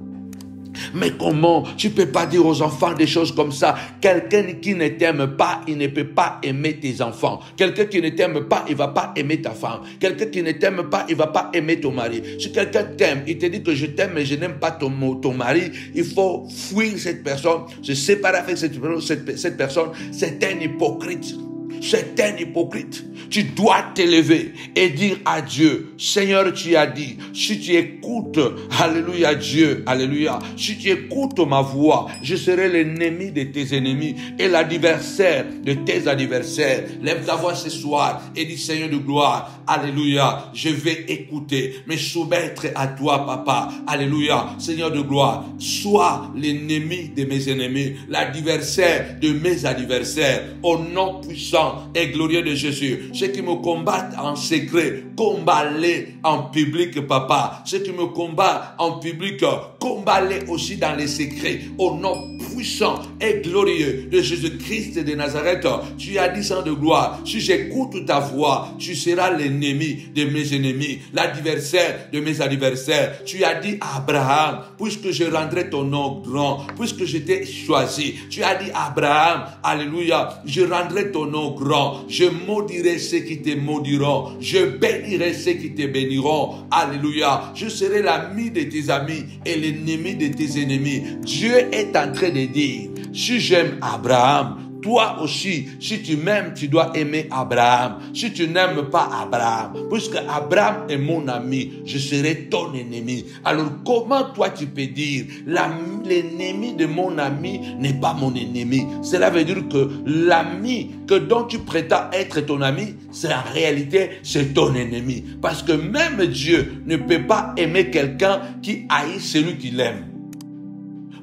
Mais comment tu peux pas dire aux enfants des choses comme ça? Quelqu'un qui ne t'aime pas, il ne peut pas aimer tes enfants. Quelqu'un qui ne t'aime pas, il va pas aimer ta femme. Quelqu'un qui ne t'aime pas, il va pas aimer ton mari. Si quelqu'un t'aime, il te dit que je t'aime mais je n'aime pas ton mari, il faut fuir cette personne, se séparer avec cette personne. C'est un hypocrite. C'est un hypocrite. Tu dois t'élever et dire à Dieu, Seigneur, tu as dit, si tu écoutes, alléluia Dieu, alléluia, si tu écoutes ma voix, je serai l'ennemi de tes ennemis et l'adversaire de tes adversaires. Lève ta voix ce soir et dis, Seigneur de gloire, alléluia, je vais écouter, me soumettre à toi, papa, alléluia, Seigneur de gloire, sois l'ennemi de mes ennemis, l'adversaire de mes adversaires, au nom puissant et glorieux de Jésus. Ceux qui me combattent en secret, combat-les en public, papa. Ceux qui me combattent en public, combat-les aussi dans les secrets. Au nom puissant et glorieux de Jésus-Christ de Nazareth, tu as dit, Saint de gloire, si j'écoute ta voix, tu seras l'ennemi de mes ennemis, l'adversaire de mes adversaires. Tu as dit à Abraham, puisque je rendrai ton nom grand, puisque je t'ai choisi. Tu as dit à Abraham, alléluia, je rendrai ton nom grand, je maudirai ceux qui te maudiront, je bénirai ceux qui te béniront, alléluia, je serai l'ami de tes amis et l'ennemi de tes ennemis. Dieu est en train de dire, si j'aime Abraham, toi aussi, si tu m'aimes, tu dois aimer Abraham. Si tu n'aimes pas Abraham, puisque Abraham est mon ami, je serai ton ennemi. Alors comment toi tu peux dire, l'ennemi de mon ami n'est pas mon ennemi? Cela veut dire que l'ami dont tu prétends être ton ami, c'est en réalité, c'est ton ennemi. Parce que même Dieu ne peut pas aimer quelqu'un qui haït celui qu'il aime.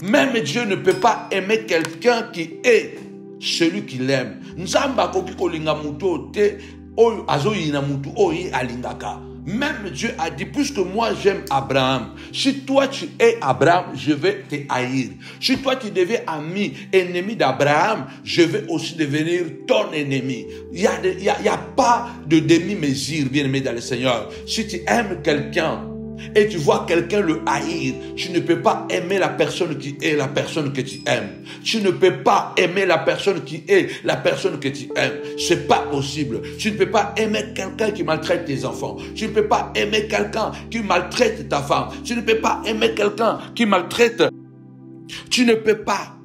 Même Dieu ne peut pas aimer quelqu'un qui est celui qui l'aime. Même Dieu a dit, puisque moi j'aime Abraham, si toi tu es Abraham, je vais te haïr. Si toi tu deviens ami, ennemi d'Abraham, je vais aussi devenir ton ennemi. Il y a pas de demi-mesure, bien-aimé dans le Seigneur. Si tu aimes quelqu'un, et tu vois quelqu'un le haïr, tu ne peux pas aimer la personne qui est la personne que tu aimes. Tu ne peux pas aimer la personne qui est la personne que tu aimes. C'est pas possible. Tu ne peux pas aimer quelqu'un qui maltraite tes enfants. Tu ne peux pas aimer quelqu'un qui maltraite ta femme. Tu ne peux pas aimer quelqu'un qui maltraite. Tu ne peux pas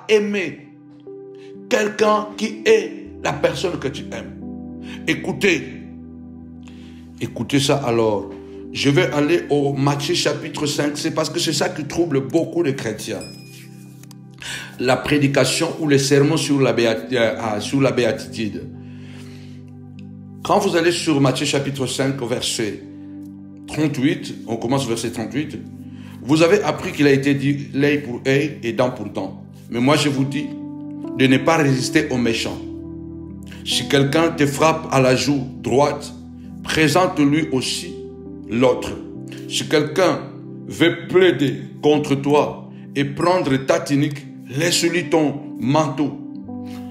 aimer quelqu'un qui est la personne que tu aimes. Écoutez ça alors. Je vais aller au Matthieu chapitre 5. C'est parce que c'est ça qui trouble beaucoup de chrétiens. La prédication ou les sermons sur la béatitude. Quand vous allez sur Matthieu chapitre 5 verset 38, on commence au verset 38. Vous avez appris qu'il a été dit l'œil pour œil et dent pour dent. Mais moi je vous dis de ne pas résister aux méchants. Si quelqu'un te frappe à la joue droite, présente-lui aussi l'autre. Si quelqu'un veut plaider contre toi et prendre ta tunique, laisse-lui ton manteau.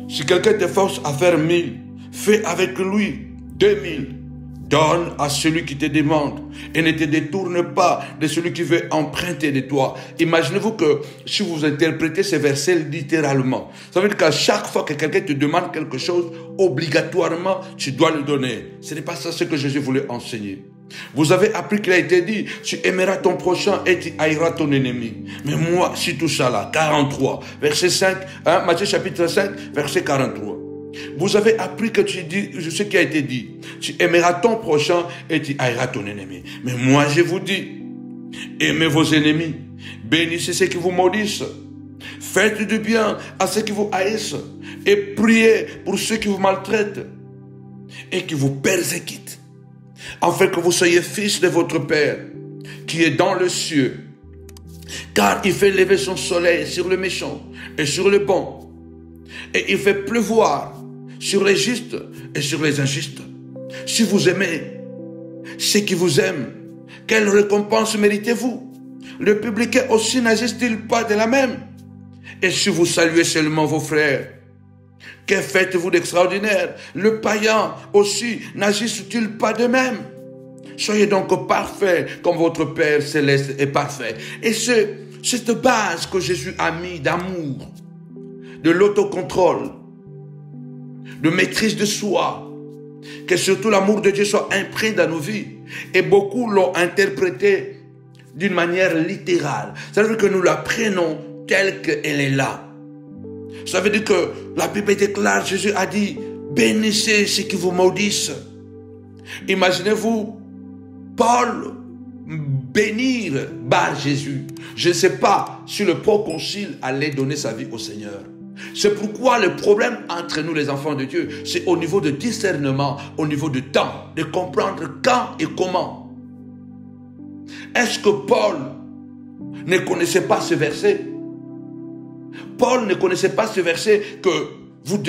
Si quelqu'un te force à faire 1000, fais avec lui 2000. Donne à celui qui te demande et ne te détourne pas de celui qui veut emprunter de toi. Imaginez-vous que si vous interprétez ces versets littéralement, ça veut dire qu'à chaque fois que quelqu'un te demande quelque chose, obligatoirement, tu dois le donner. Ce n'est pas ça ce que Jésus voulait enseigner. Vous avez appris qu'il a été dit, tu aimeras ton prochain et tu haïras ton ennemi. Mais moi, si tout ça là, 43, verset 5, Matthieu chapitre 5, verset 43. Vous avez appris que tu dis ce qui a été dit. Tu aimeras ton prochain et tu haïras ton ennemi. Mais moi je vous dis, aimez vos ennemis, bénissez ceux qui vous maudissent, faites du bien à ceux qui vous haïssent et priez pour ceux qui vous maltraitent et qui vous persécutent, afin que vous soyez fils de votre Père qui est dans le cieux. Car il fait lever son soleil sur le méchant et sur le bon, et il fait pleuvoir sur les justes et sur les injustes. Si vous aimez ceux qui vous aiment, quelle récompense méritez-vous? Le publicain aussi n'agisse-t-il pas de la même? Et si vous saluez seulement vos frères, que faites-vous d'extraordinaire? Le païen aussi n'agisse-t-il pas de même? Soyez donc parfaits comme votre Père céleste est parfait. Et c'est cette base que Jésus a mis d'amour, de l'autocontrôle, de maîtrise de soi, que surtout l'amour de Dieu soit imprégné dans nos vies. Et beaucoup l'ont interprété d'une manière littérale. Ça veut dire que nous la prenons telle qu'elle est là. Ça veut dire que la Bible déclare, Jésus a dit, bénissez ceux qui vous maudissent. Imaginez-vous Paul bénir Bar Jésus. Je ne sais pas si le proconsul allait donner sa vie au Seigneur. C'est pourquoi le problème entre nous les enfants de Dieu, c'est au niveau de discernement, au niveau de temps, de comprendre quand et comment. Est-ce que Paul ne connaissait pas ce verset? Paul ne connaissait pas ce verset que vous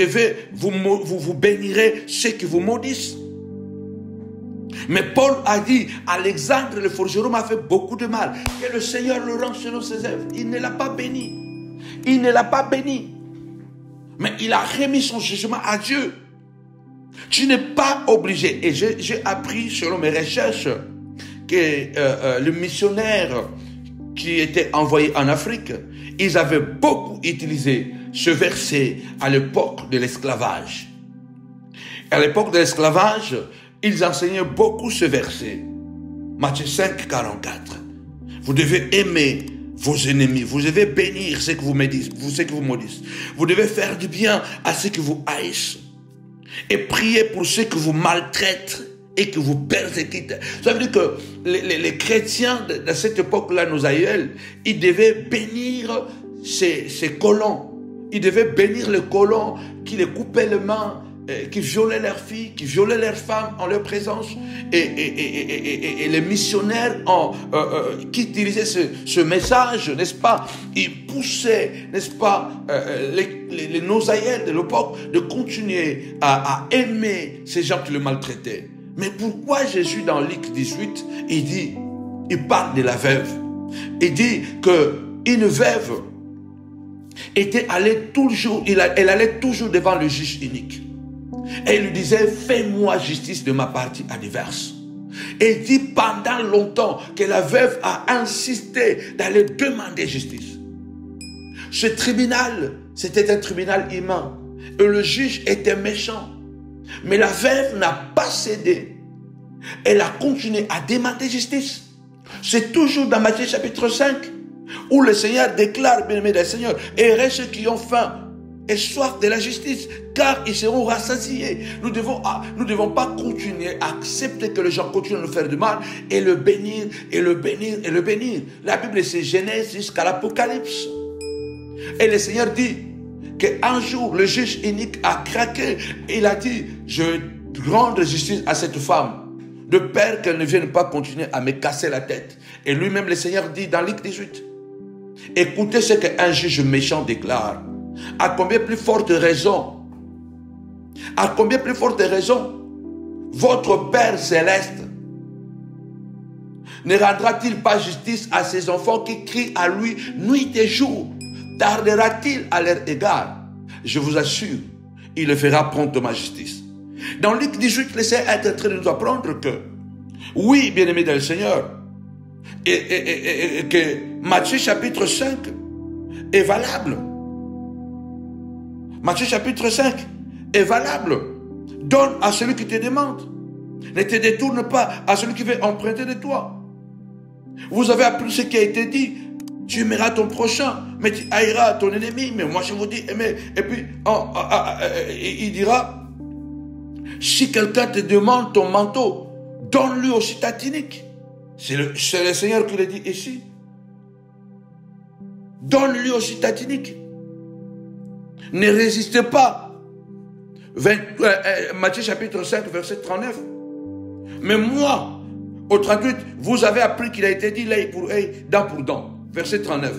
bénirez ceux qui vous maudissent. Mais Paul a dit, Alexandre le forgeron m'a fait beaucoup de mal. Que le Seigneur le rende selon ses œuvres. Il ne l'a pas béni. Il ne l'a pas béni. Mais il a remis son jugement à Dieu. Tu n'es pas obligé. Et j'ai appris, selon mes recherches, que le missionnaire qui était envoyé en Afrique, ils avaient beaucoup utilisé ce verset à l'époque de l'esclavage. À l'époque de l'esclavage, ils enseignaient beaucoup ce verset. Matthieu 5, 44. Vous devez aimer vos ennemis. Vous devez bénir ceux que vous maudissent. Vous devez faire du bien à ceux qui vous haïssent. Et prier pour ceux qui vous maltraitent et qui vous persécutent. Ça veut dire que les chrétiens de cette époque-là, nos aïeuls, ils devaient bénir ces colons. Ils devaient bénir les colons qui les coupaient les mains, qui violaient leurs filles, qui violaient leurs femmes en leur présence, et les missionnaires qui utilisaient ce message, n'est-ce pas, ils poussaient, n'est-ce pas, nos aïeux de l'époque de continuer à aimer ces gens qui le maltraitaient. Mais pourquoi Jésus dans Luc 18, il parle de la veuve. Il dit qu'une veuve elle allait toujours devant le juge unique. Et il lui disait, fais-moi justice de ma partie adverse. Et il dit pendant longtemps que la veuve a insisté d'aller demander justice. Ce tribunal, c'était un tribunal humain. Et le juge était méchant. Mais la veuve n'a pas cédé. Elle a continué à demander justice. C'est toujours dans Matthieu chapitre 5 où le Seigneur déclare, bien-aimés des Seigneurs, heureux ceux qui ont faim et soif de la justice, car ils seront rassasiés. Nous ne devons pas continuer à accepter que les gens continuent à nous faire du mal et le bénir, et le bénir, et le bénir. La Bible, c'est Genèse jusqu'à l'Apocalypse. Et le Seigneur dit qu'un jour, le juge unique a craqué. Il a dit, je vais rendre justice à cette femme, de peur qu'elle ne vienne pas continuer à me casser la tête. Et lui-même, le Seigneur dit dans Luc 18, écoutez ce qu'un juge méchant déclare. À combien plus forte raison, votre Père céleste ne rendra-t-il pas justice à ses enfants qui crient à lui nuit et jour? Tardera-t-il à leur égard? Je vous assure, il le fera promptement justice. Dans Luc 18, le Seigneur est en train de nous apprendre que, oui, bien-aimés dans le Seigneur, et que Matthieu chapitre 5 est valable. Matthieu chapitre 5 est valable. Donne à celui qui te demande. Ne te détourne pas à celui qui veut emprunter de toi. Vous avez appris ce qui a été dit. Tu aimeras ton prochain, mais tu haïras ton ennemi. Mais moi je vous dis aimer. Et puis il dira, si quelqu'un te demande ton manteau, donne-lui aussi ta tunique. C'est le Seigneur qui le dit ici. Donne-lui aussi ta tunique. Ne résistez pas. Matthieu chapitre 5, verset 39. Mais moi, au 38, vous avez appris qu'il a été dit l'œil pour œil, dent pour dent. Verset 39.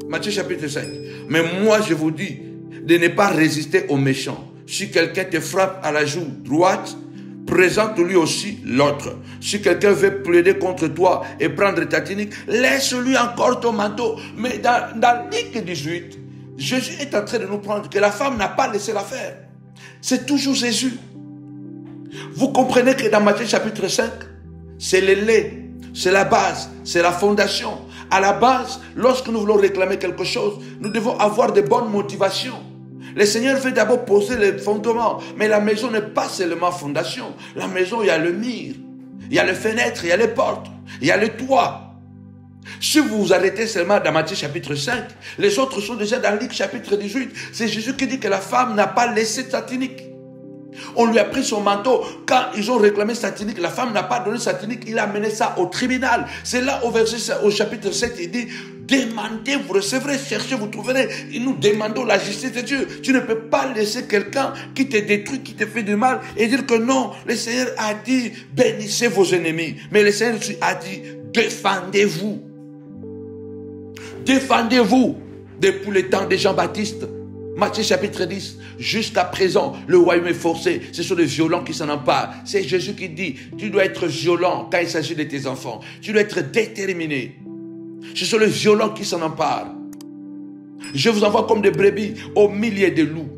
Matthieu chapitre 5. Mais moi, je vous dis de ne pas résister aux méchants. Si quelqu'un te frappe à la joue droite, présente-lui aussi l'autre. Si quelqu'un veut plaider contre toi et prendre ta tunique, laisse-lui encore ton manteau. Mais dans Luc 18, Jésus est en train de nous prendre que la femme n'a pas laissé l'affaire. C'est toujours Jésus. Vous comprenez que dans Matthieu chapitre 5, C'est le lait, c'est la base, c'est la fondation. À la base, lorsque nous voulons réclamer quelque chose, nous devons avoir de bonnes motivations. Le Seigneur veut d'abord poser les fondements, mais la maison n'est pas seulement fondation. La maison, il y a le mur, il y a les fenêtres, il y a les portes, il y a le toit. Si vous vous arrêtez seulement dans Matthieu chapitre 5, les autres sont déjà dans Luc chapitre 18. C'est Jésus qui dit que la femme n'a pas laissé sa tunique. On lui a pris son manteau. Quand ils ont réclamé sa tunique, la femme n'a pas donné sa tunique. Il a amené ça au tribunal. C'est là au chapitre 7, il dit, demandez, vous recevrez, cherchez, vous trouverez. Et nous demandons la justice de Dieu. Tu ne peux pas laisser quelqu'un qui te détruit, qui te fait du mal et dire que non, le Seigneur a dit, bénissez vos ennemis. Mais le Seigneur a dit, défendez-vous. Défendez-vous depuis le temps de Jean-Baptiste. Matthieu chapitre 10, jusqu'à présent, le royaume est forcé. Ce sont les violents qui s'en emparent. C'est Jésus qui dit, tu dois être violent quand il s'agit de tes enfants. Tu dois être déterminé. Ce sont les violents qui s'en emparent. Je vous envoie comme des brebis au milieu des loups.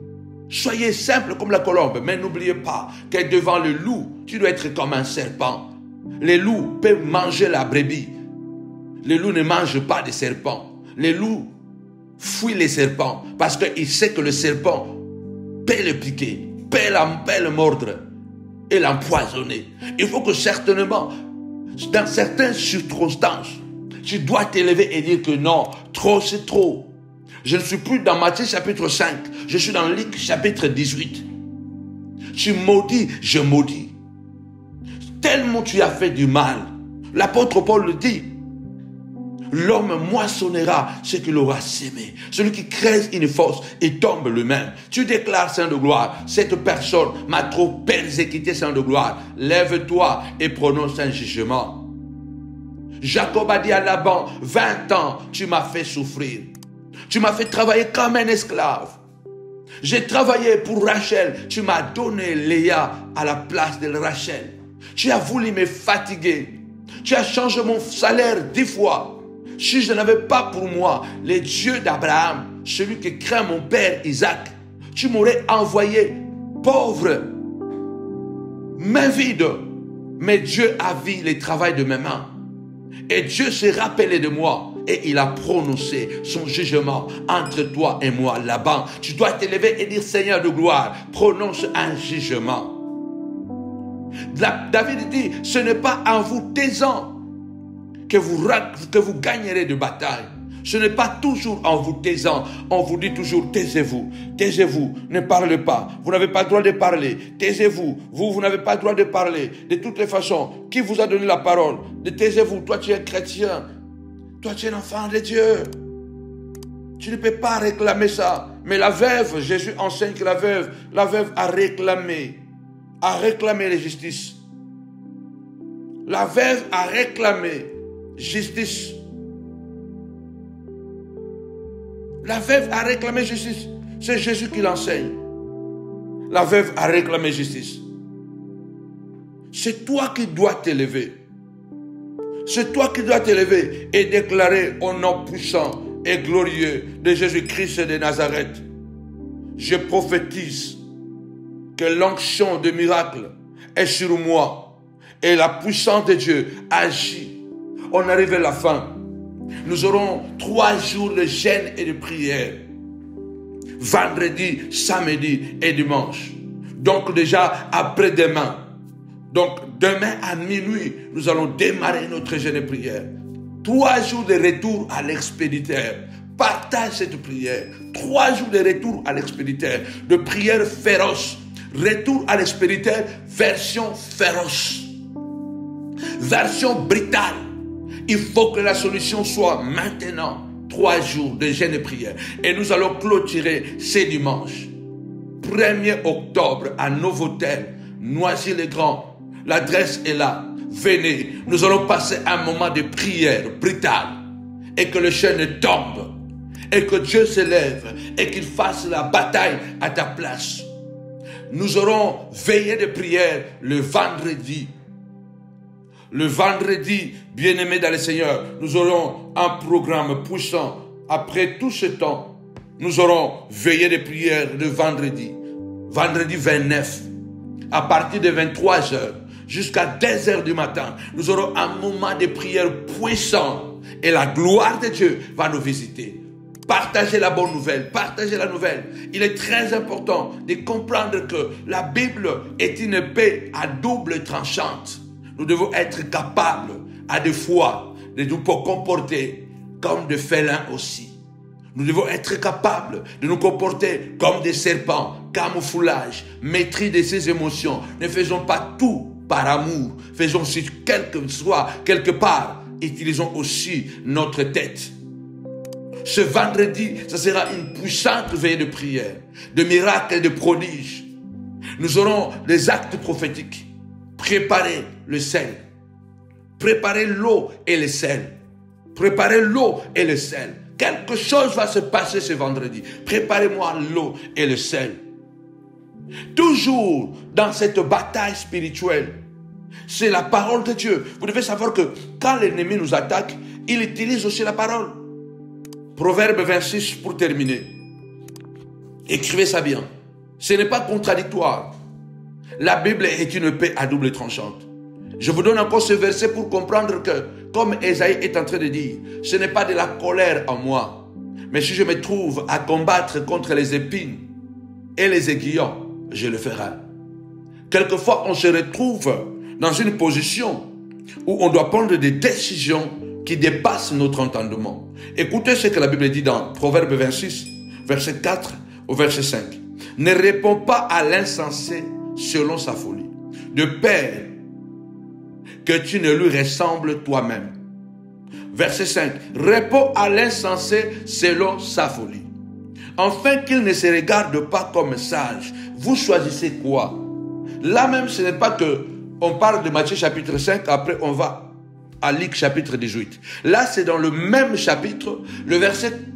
Soyez simples comme la colombe, mais n'oubliez pas que devant le loup, tu dois être comme un serpent. Les loups peuvent manger la brebis. Les loups ne mangent pas des serpents. Les loups fuient les serpents parce qu'ils savent que le serpent peut le piquer, peut le mordre et l'empoisonner. Il faut que certainement, dans certaines circonstances, tu dois t'élever et dire que non, trop c'est trop. Je ne suis plus dans Matthieu chapitre 5, je suis dans Luc chapitre 18. Tu maudis, je maudis. Tellement tu as fait du mal. L'apôtre Paul le dit. L'homme moissonnera ce qu'il aura sémé. Celui qui creuse une fosse et tombe lui-même. Tu déclares, Saint de gloire, cette personne m'a trop persécuté, Saint de gloire. Lève-toi et prononce un jugement. Jacob a dit à Laban, 20 ans, tu m'as fait souffrir. Tu m'as fait travailler comme un esclave. J'ai travaillé pour Rachel. Tu m'as donné Léa à la place de Rachel. Tu as voulu me fatiguer. Tu as changé mon salaire 10 fois. Si je n'avais pas pour moi les dieux d'Abraham, celui qui craint mon père Isaac, tu m'aurais envoyé pauvre, main vide. Mais Dieu a vu le travail de mes mains. Et Dieu s'est rappelé de moi. Et il a prononcé son jugement entre toi et moi là-bas. Tu dois t'élever et dire, Seigneur de gloire, prononce un jugement. David dit, ce n'est pas en vous taisant que vous gagnerez de bataille. Ce n'est pas toujours en vous taisant. On vous dit toujours, taisez-vous, taisez-vous, ne parlez pas. Vous n'avez pas le droit de parler. Taisez-vous, vous n'avez pas le droit de parler. De toutes les façons, qui vous a donné la parole? Taisez-vous, toi tu es chrétien. Toi tu es un enfant de Dieu. Tu ne peux pas réclamer ça. Mais la veuve, Jésus enseigne que la veuve a réclamé la justice. La veuve a réclamé justice. La veuve a réclamé justice. C'est Jésus qui l'enseigne. La veuve a réclamé justice. C'est toi qui dois t'élever. C'est toi qui dois t'élever et déclarer au nom puissant et glorieux de Jésus-Christ de Nazareth. Je prophétise que l'onction de miracle est sur moi et la puissance de Dieu agit. On arrive à la fin. Nous aurons 3 jours de jeûne et de prière. Vendredi, samedi et dimanche. Donc déjà après-demain. Donc demain à minuit, nous allons démarrer notre jeûne et prière. 3 jours de retour à l'expéditeur. Partage cette prière. 3 jours de retour à l'expéditeur. De prière féroce. Retour à l'expéditeur, version féroce. Version brutale. Il faut que la solution soit maintenant. 3 jours de jeûne et prière. Et nous allons clôturer ce dimanche. 1er octobre à Novotel, Noisy-le-Grand. L'adresse est là. Venez. Nous allons passer un moment de prière brutale. Et que le chêne tombe. Et que Dieu se lève. Et qu'il fasse la bataille à ta place. Nous aurons veillé de prière le vendredi. Le vendredi, bien-aimé dans le Seigneur, nous aurons un programme puissant. Après tout ce temps, nous aurons veillé de prière le vendredi. Vendredi 29, à partir de 23h jusqu'à 10 heures du matin. Nous aurons un moment de prière puissant et la gloire de Dieu va nous visiter. Partagez la bonne nouvelle, partagez la nouvelle. Il est très important de comprendre que la Bible est une épée à double tranchante. Nous devons être capables, à des fois, de nous comporter comme des félins aussi. Nous devons être capables de nous comporter comme des serpents, camouflage, maîtrise de ses émotions. Ne faisons pas tout par amour. Faisons aussi quelque part, utilisons aussi notre tête. Ce vendredi, ça sera une puissante veillée de prière, de miracles et de prodiges. Nous aurons des actes prophétiques. Préparez le sel. Préparez l'eau et le sel. Préparez l'eau et le sel. Quelque chose va se passer ce vendredi. Préparez-moi l'eau et le sel. Toujours dans cette bataille spirituelle, c'est la parole de Dieu. Vous devez savoir que quand l'ennemi nous attaque, il utilise aussi la parole. Proverbe 26 pour terminer. Écrivez ça bien. Ce n'est pas contradictoire. La Bible est une épée à double tranchante. Je vous donne encore ce verset pour comprendre que, comme Ésaïe est en train de dire, ce n'est pas de la colère en moi. Mais si je me trouve à combattre contre les épines et les aiguillons, je le ferai. Quelquefois, on se retrouve dans une position où on doit prendre des décisions qui dépassent notre entendement. Écoutez ce que la Bible dit dans Proverbe 26, verset 4 au verset 5. Ne réponds pas à l'insensé selon sa folie, de peur que tu ne lui ressembles toi-même. Verset 5. Réponds à l'insensé selon sa folie, afin qu'il ne se regarde pas comme sage. Vous choisissez quoi? Là même, ce n'est pas que on parle de Matthieu chapitre 5, après on va à Luc chapitre 18. Là, c'est dans le même chapitre,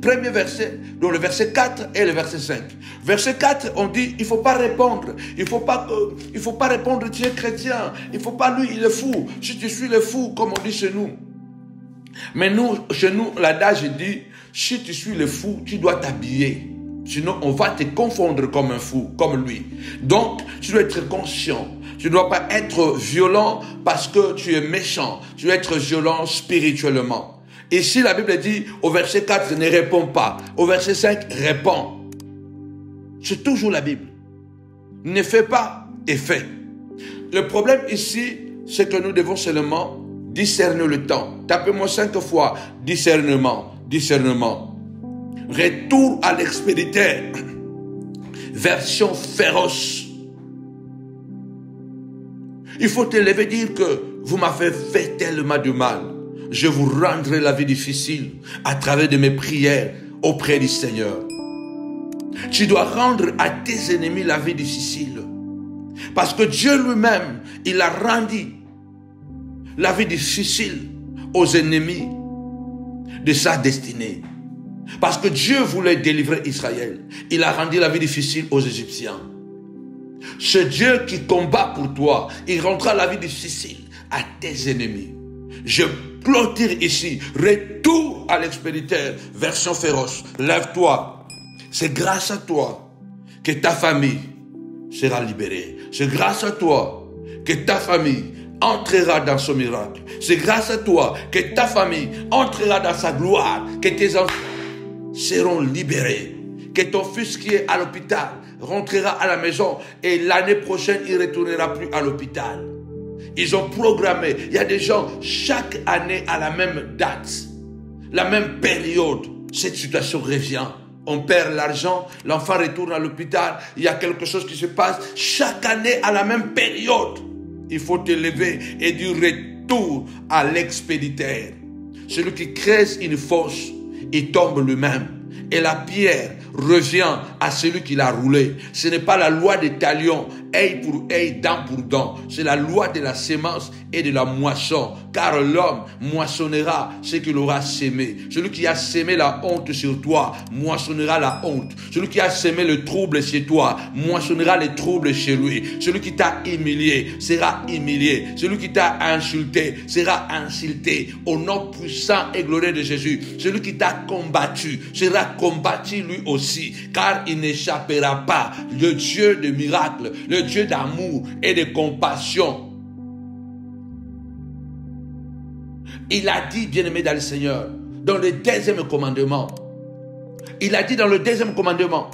premier verset, dont le verset 4 et le verset 5. Verset 4, on dit, il faut pas répondre. Il faut pas répondre, tu es chrétien. Il faut pas, lui, il est fou. Si tu suis le fou, comme on dit chez nous. Mais nous, chez nous, l'adage dit, si tu suis le fou, tu dois t'habiller. Sinon, on va te confondre comme un fou, comme lui. Donc, tu dois être conscient. Tu ne dois pas être violent parce que tu es méchant. Tu dois être violent spirituellement. Ici, la Bible dit, au verset 4, ne réponds pas. Au verset 5, réponds. C'est toujours la Bible. Ne fais pas et fais. Le problème ici, c'est que nous devons seulement discerner le temps. Tapez-moi 5 fois. Discernement, discernement. Retour à l'expéditeur. Version féroce. Il faut te lever et dire que vous m'avez fait tellement de mal. Je vous rendrai la vie difficile à travers de mes prières auprès du Seigneur. Tu dois rendre à tes ennemis la vie difficile. Parce que Dieu lui-même, il a rendu la vie difficile aux ennemis de sa destinée. Parce que Dieu voulait délivrer Israël. Il a rendu la vie difficile aux Égyptiens. C'est Dieu qui combat pour toi. Il rendra la vie difficile à tes ennemis. Je clôture ici. Retour à l'expéditeur. Version féroce. Lève-toi. C'est grâce à toi que ta famille sera libérée. C'est grâce à toi que ta famille entrera dans son miracle. C'est grâce à toi que ta famille entrera dans sa gloire. Que tes enfants seront libérés. Que ton fils qui est à l'hôpital rentrera à la maison et l'année prochaine, il ne retournera plus à l'hôpital. Ils ont programmé. Il y a des gens, chaque année à la même date, la même période, cette situation revient. On perd l'argent, l'enfant retourne à l'hôpital, il y a quelque chose qui se passe. Chaque année à la même période, il faut te lever et dire retour à l'expéditeur. Celui qui creuse une fosse, il tombe lui-même. Et la pierre revient à celui qui l'a roulé. Ce n'est pas la loi des talions, œil pour œil, dent pour dent. C'est la loi de la sémence et de la moisson. Car l'homme moissonnera ce qu'il aura sémé. Celui qui a sémé la honte sur toi, moissonnera la honte. Celui qui a sémé le trouble chez toi, moissonnera les troubles chez lui. Celui qui t'a humilié sera humilié. Celui qui t'a insulté sera insulté. Au nom puissant et glorieux de Jésus. Celui qui t'a combattu sera combattu lui aussi. Car il n'échappera pas. Le Dieu de miracles, le Dieu d'amour et de compassion Il a dit, bien-aimé dans le Seigneur, dans le deuxième commandement, il a dit dans le deuxième commandement,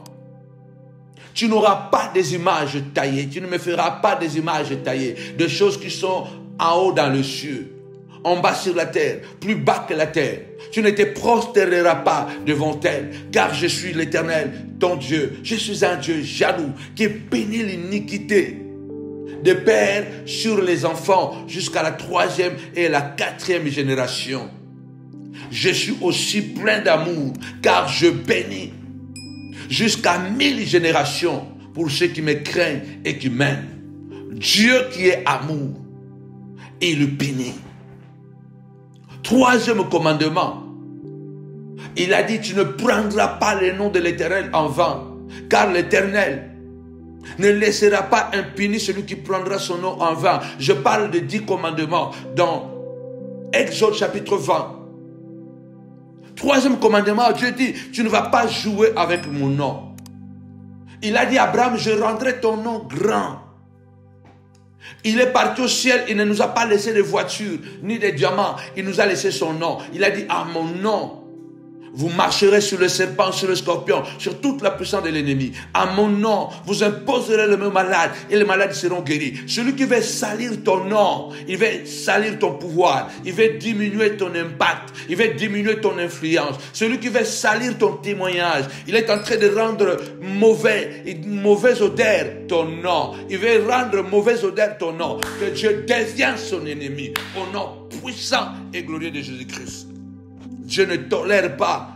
tu n'auras pas des images taillées, tu ne me feras pas des images taillées, de choses qui sont en haut dans le ciel, en bas sur la terre, plus bas que la terre. Tu ne te prosterneras pas devant elle, car je suis l'Éternel, ton Dieu. Je suis un Dieu jaloux qui bénit l'iniquité des pères sur les enfants jusqu'à la 3e et la 4e génération. Je suis aussi plein d'amour, car je bénis jusqu'à 1000 générations pour ceux qui me craignent et qui m'aiment. Dieu qui est amour, il bénit. 3e commandement, il a dit, tu ne prendras pas le nom de l'Éternel en vain, car l'Éternel ne laissera pas impuni celui qui prendra son nom en vain. Je parle de 10 commandements dans Exode chapitre 20. 3e commandement, Dieu dit, tu ne vas pas jouer avec mon nom. Il a dit à Abraham, je rendrai ton nom grand. Il est parti au ciel, il ne nous a pas laissé de voitures, ni de diamants, il nous a laissé son nom. Il a dit, à mon nom, vous marcherez sur le serpent, sur le scorpion, sur toute la puissance de l'ennemi. À mon nom, vous imposerez le même malade et les malades seront guéris. Celui qui veut salir ton nom, il veut salir ton pouvoir, il veut diminuer ton impact, il veut diminuer ton influence. Celui qui veut salir ton témoignage, il est en train de rendre mauvaise odeur ton nom. Il veut rendre mauvaise odeur ton nom. Que Dieu devienne son ennemi au nom puissant et glorieux de Jésus-Christ. Dieu ne tolère pas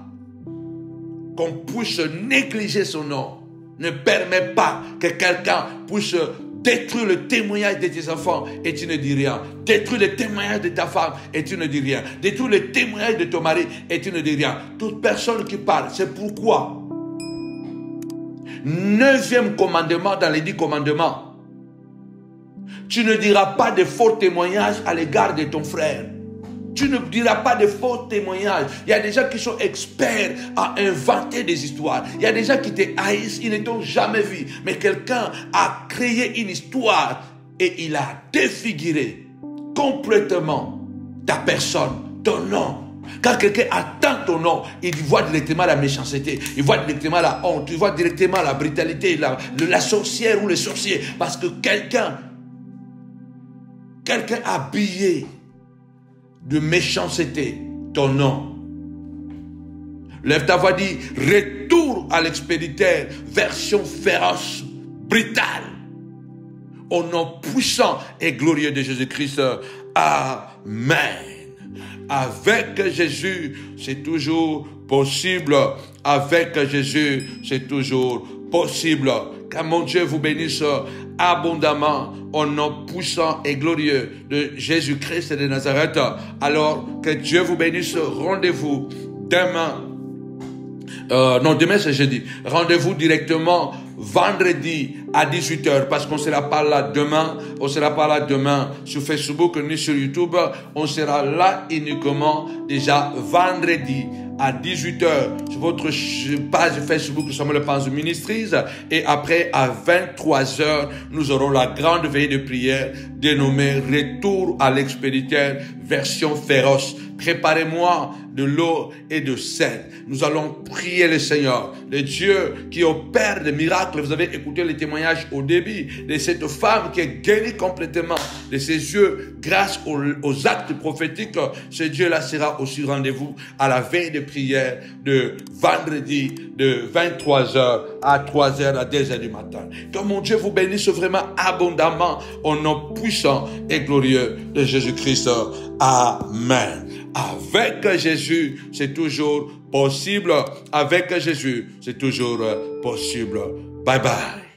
qu'on puisse négliger son nom. Ne permet pas que quelqu'un puisse détruire le témoignage de tes enfants et tu ne dis rien. Détruire le témoignage de ta femme et tu ne dis rien. Détruire le témoignage de ton mari et tu ne dis rien. Toute personne qui parle, c'est pourquoi 9e commandement dans les 10 commandements. Tu ne diras pas de faux témoignages à l'égard de ton frère. Tu ne diras pas de faux témoignages. Il y a des gens qui sont experts à inventer des histoires. Il y a des gens qui te haïssent, ils ne t'ont jamais vu. Mais quelqu'un a créé une histoire et il a défiguré complètement ta personne, ton nom. Quand quelqu'un attend ton nom, il voit directement la méchanceté, il voit directement la honte, il voit directement la brutalité, la sorcière ou le sorcier. Parce que quelqu'un a habillé de méchanceté ton nom. Lève ta voix, dit retour à l'expéditeur, version féroce, brutale, au nom puissant et glorieux de Jésus-Christ. Amen. Avec Jésus, c'est toujours possible. Avec Jésus, c'est toujours possible. Que mon Dieu vous bénisse abondamment au nom puissant et glorieux de Jésus-Christ de Nazareth. Alors que Dieu vous bénisse. Rendez-vous demain. Demain c'est jeudi. Rendez-vous directement vendredi à 18h parce qu'on ne sera pas là demain. On ne sera pas là demain sur Facebook ni sur YouTube. On sera là uniquement déjà vendredi à 18h sur votre page Facebook Samuel Panzo Ministries. Et après à 23h, nous aurons la grande veillée de prière dénommée Retour à l'expéditeur version féroce. Préparez-moi de l'eau et de sel. Nous allons prier le Seigneur, le Dieu qui opère des miracles. Vous avez écouté les témoignages au début de cette femme qui est guérie complètement de ses yeux grâce aux actes prophétiques. Ce Dieu-là sera aussi rendez-vous à la veille de prière de vendredi de 23h à 3h à 2h du matin. Que mon Dieu vous bénisse vraiment abondamment au nom puissant et glorieux de Jésus-Christ. Amen. Avec Jésus, c'est toujours possible. Avec Jésus, c'est toujours possible. Bye bye.